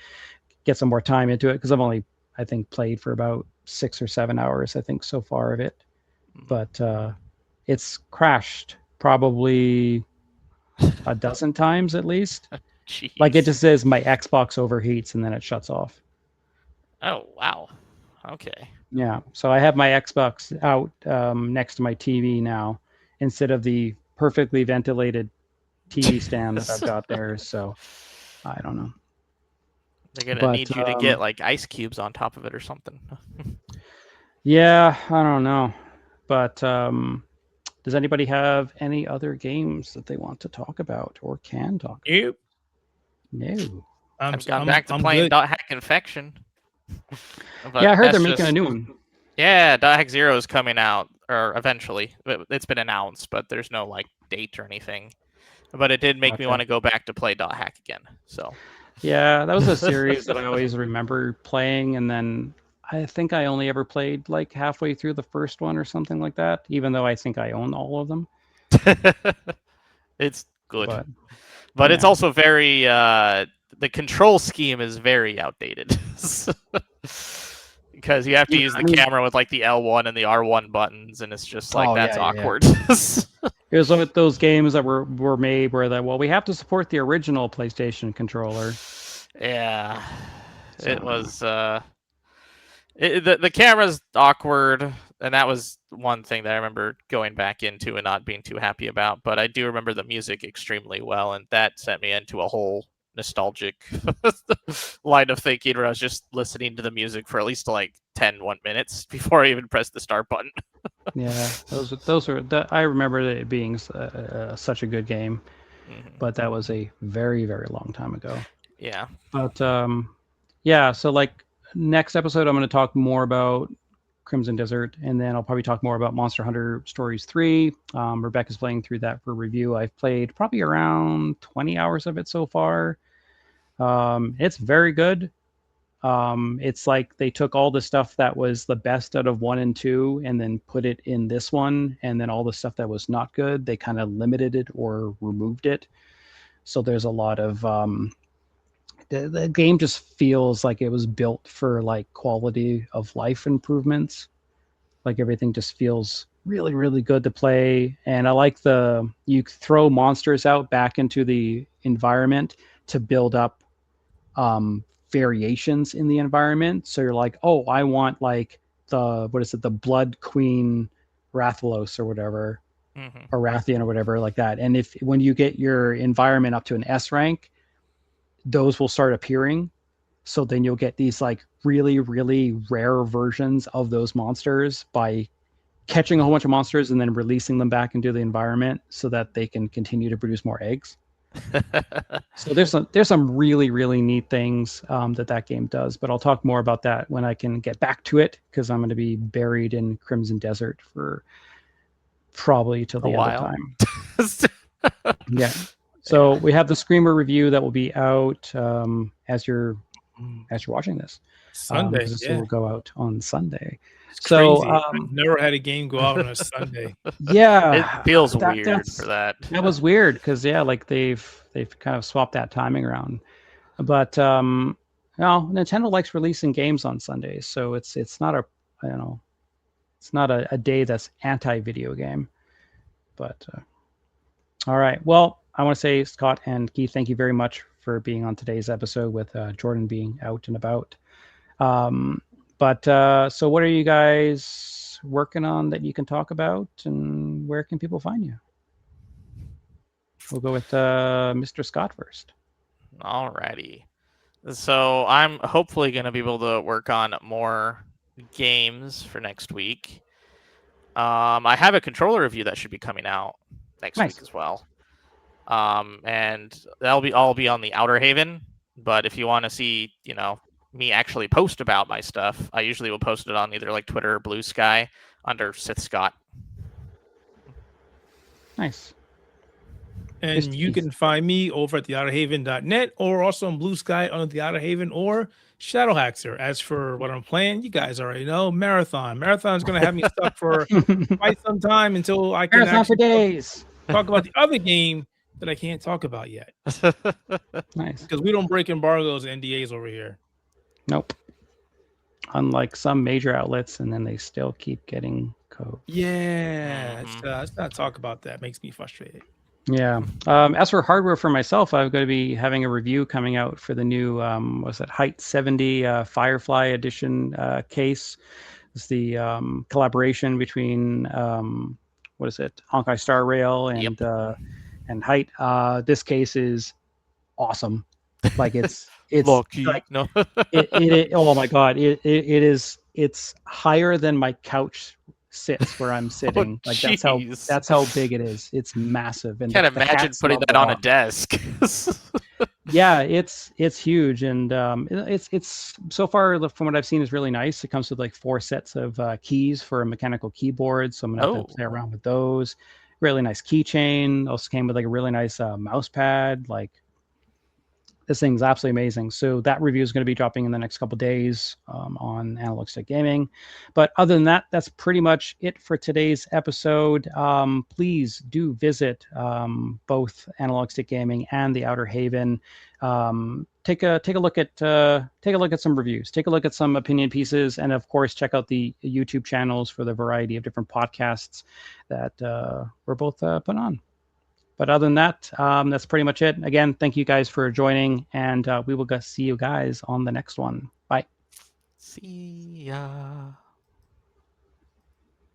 get some more time into it, because I've only, I think, played for about 6 or 7 hours, I think, so far of it. But it's crashed probably a dozen times at least. Jeez. Like, it just says my Xbox overheats and then it shuts off. Oh, wow. Okay. Yeah, so I have my Xbox out next to my TV now, instead of the perfectly ventilated TV stand that I've got there. So I don't know. They're gonna need you to get like ice cubes on top of it or something. Yeah, I don't know. But does anybody have any other games that they want to talk about or can talk about? Nope. No. I've gone back to playing Dot Hack Infection. Yeah, I heard they're making a new one. Yeah, Dot Hack Zero is coming out, or eventually. It's been announced, but there's no like date or anything. But it did make me want to go back to play Dot Hack again. So yeah, that was a series that I always remember playing, and then I think I only ever played like halfway through the first one or something like that, even though I think I own all of them. It's good. But it's also very the control scheme is very outdated. Because you have to use the camera with like the L1 and the R1 buttons, and it's just like, that's awkward. It was like those games that were made where we have to support the original PlayStation controller. Yeah, So, it was. The camera's awkward, and that was one thing that I remember going back into and not being too happy about. But I do remember the music extremely well, and that sent me into a whole nostalgic line of thinking where I was just listening to the music for at least like 1 minutes before I even pressed the start button. yeah, those are. I remember it being such a good game, but that was a very, very long time ago. Yeah. But yeah, so like next episode, I'm going to talk more about Crimson Desert, and then I'll probably talk more about Monster Hunter Stories 3. Rebecca's playing through that for review. I've played probably around 20 hours of it so far. It's very good. It's like they took all the stuff that was the best out of 1 and 2 and then put it in this one, and then all the stuff that was not good, they kind of limited it or removed it. So there's a lot of the game just feels like it was built for like quality of life improvements. Like everything just feels really, really good to play. And I like you throw monsters out back into the environment to build up variations in the environment. So you're like, oh, I want like the Blood Queen Rathalos or whatever, or Rathian or whatever like that. And when you get your environment up to an S rank, those will start appearing. So then you'll get these like really, really rare versions of those monsters by catching a whole bunch of monsters and then releasing them back into the environment so that they can continue to produce more eggs. So there's some really, really neat things that game does, but I'll talk more about that when I can get back to it, because I'm going to be buried in Crimson Desert for probably till the end of time. Yeah. So we have the Screamer review that will be out as you're watching this. Sunday. This will go out on Sunday. It's so crazy. I've never had a game go out on a Sunday. Yeah, it feels weird for that. That was weird because like they've kind of swapped that timing around. But Nintendo likes releasing games on Sundays, so it's not it's not a day that's anti-video game. But all right, well, I want to say, Scott and Keith, thank you very much for being on today's episode with Jordan being out and about. So what are you guys working on that you can talk about, and where can people find you? We'll go with Mr. Scott first. Alrighty. So I'm hopefully going to be able to work on more games for next week. I have a controller review that should be coming out next week as well. And that'll all be on the Outerhaven. But if you want to see, me actually post about my stuff, I usually will post it on either like Twitter or Blue Sky under Sith Scott. Nice. And you can find me over at theouterhaven.net or also on Blue Sky under the Outerhaven or Shadowhaxer. As for what I'm playing, you guys already know, Marathon. Marathon's going to have me stuck for quite some time until I can Marathon for days. Talk about the other game that I can't talk about yet. Nice. Because we don't break embargoes and NDAs over here. Nope. Unlike some major outlets, and then they still keep getting code. Yeah. Let's not talk about that. Makes me frustrated. Yeah. As for hardware for myself, I'm going to be having a review coming out for the new Height 70 Firefly Edition case. It's the collaboration between Honkai Star Rail and Height. This case is awesome. Like it's like, no. oh my god, it's higher than my couch sits where I'm sitting. Like that's how big it is. It's massive. And can't imagine putting that on a desk. Yeah, it's huge, and it's so far from what I've seen is really nice. It comes with like 4 sets of keys for a mechanical keyboard, so I'm gonna have to play around with those. Really nice keychain. Also came with like a really nice mouse pad. Like this thing's absolutely amazing. So that review is going to be dropping in the next couple days on Analog Stick Gaming. But other than that, that's pretty much it for today's episode. Please do visit both Analog Stick Gaming and the Outerhaven. Take a look at some reviews. Take a look at some opinion pieces, and of course, check out the YouTube channels for the variety of different podcasts that we're both putting on. But other than that, that's pretty much it. Again, thank you guys for joining, and we will see you guys on the next one. Bye. See ya.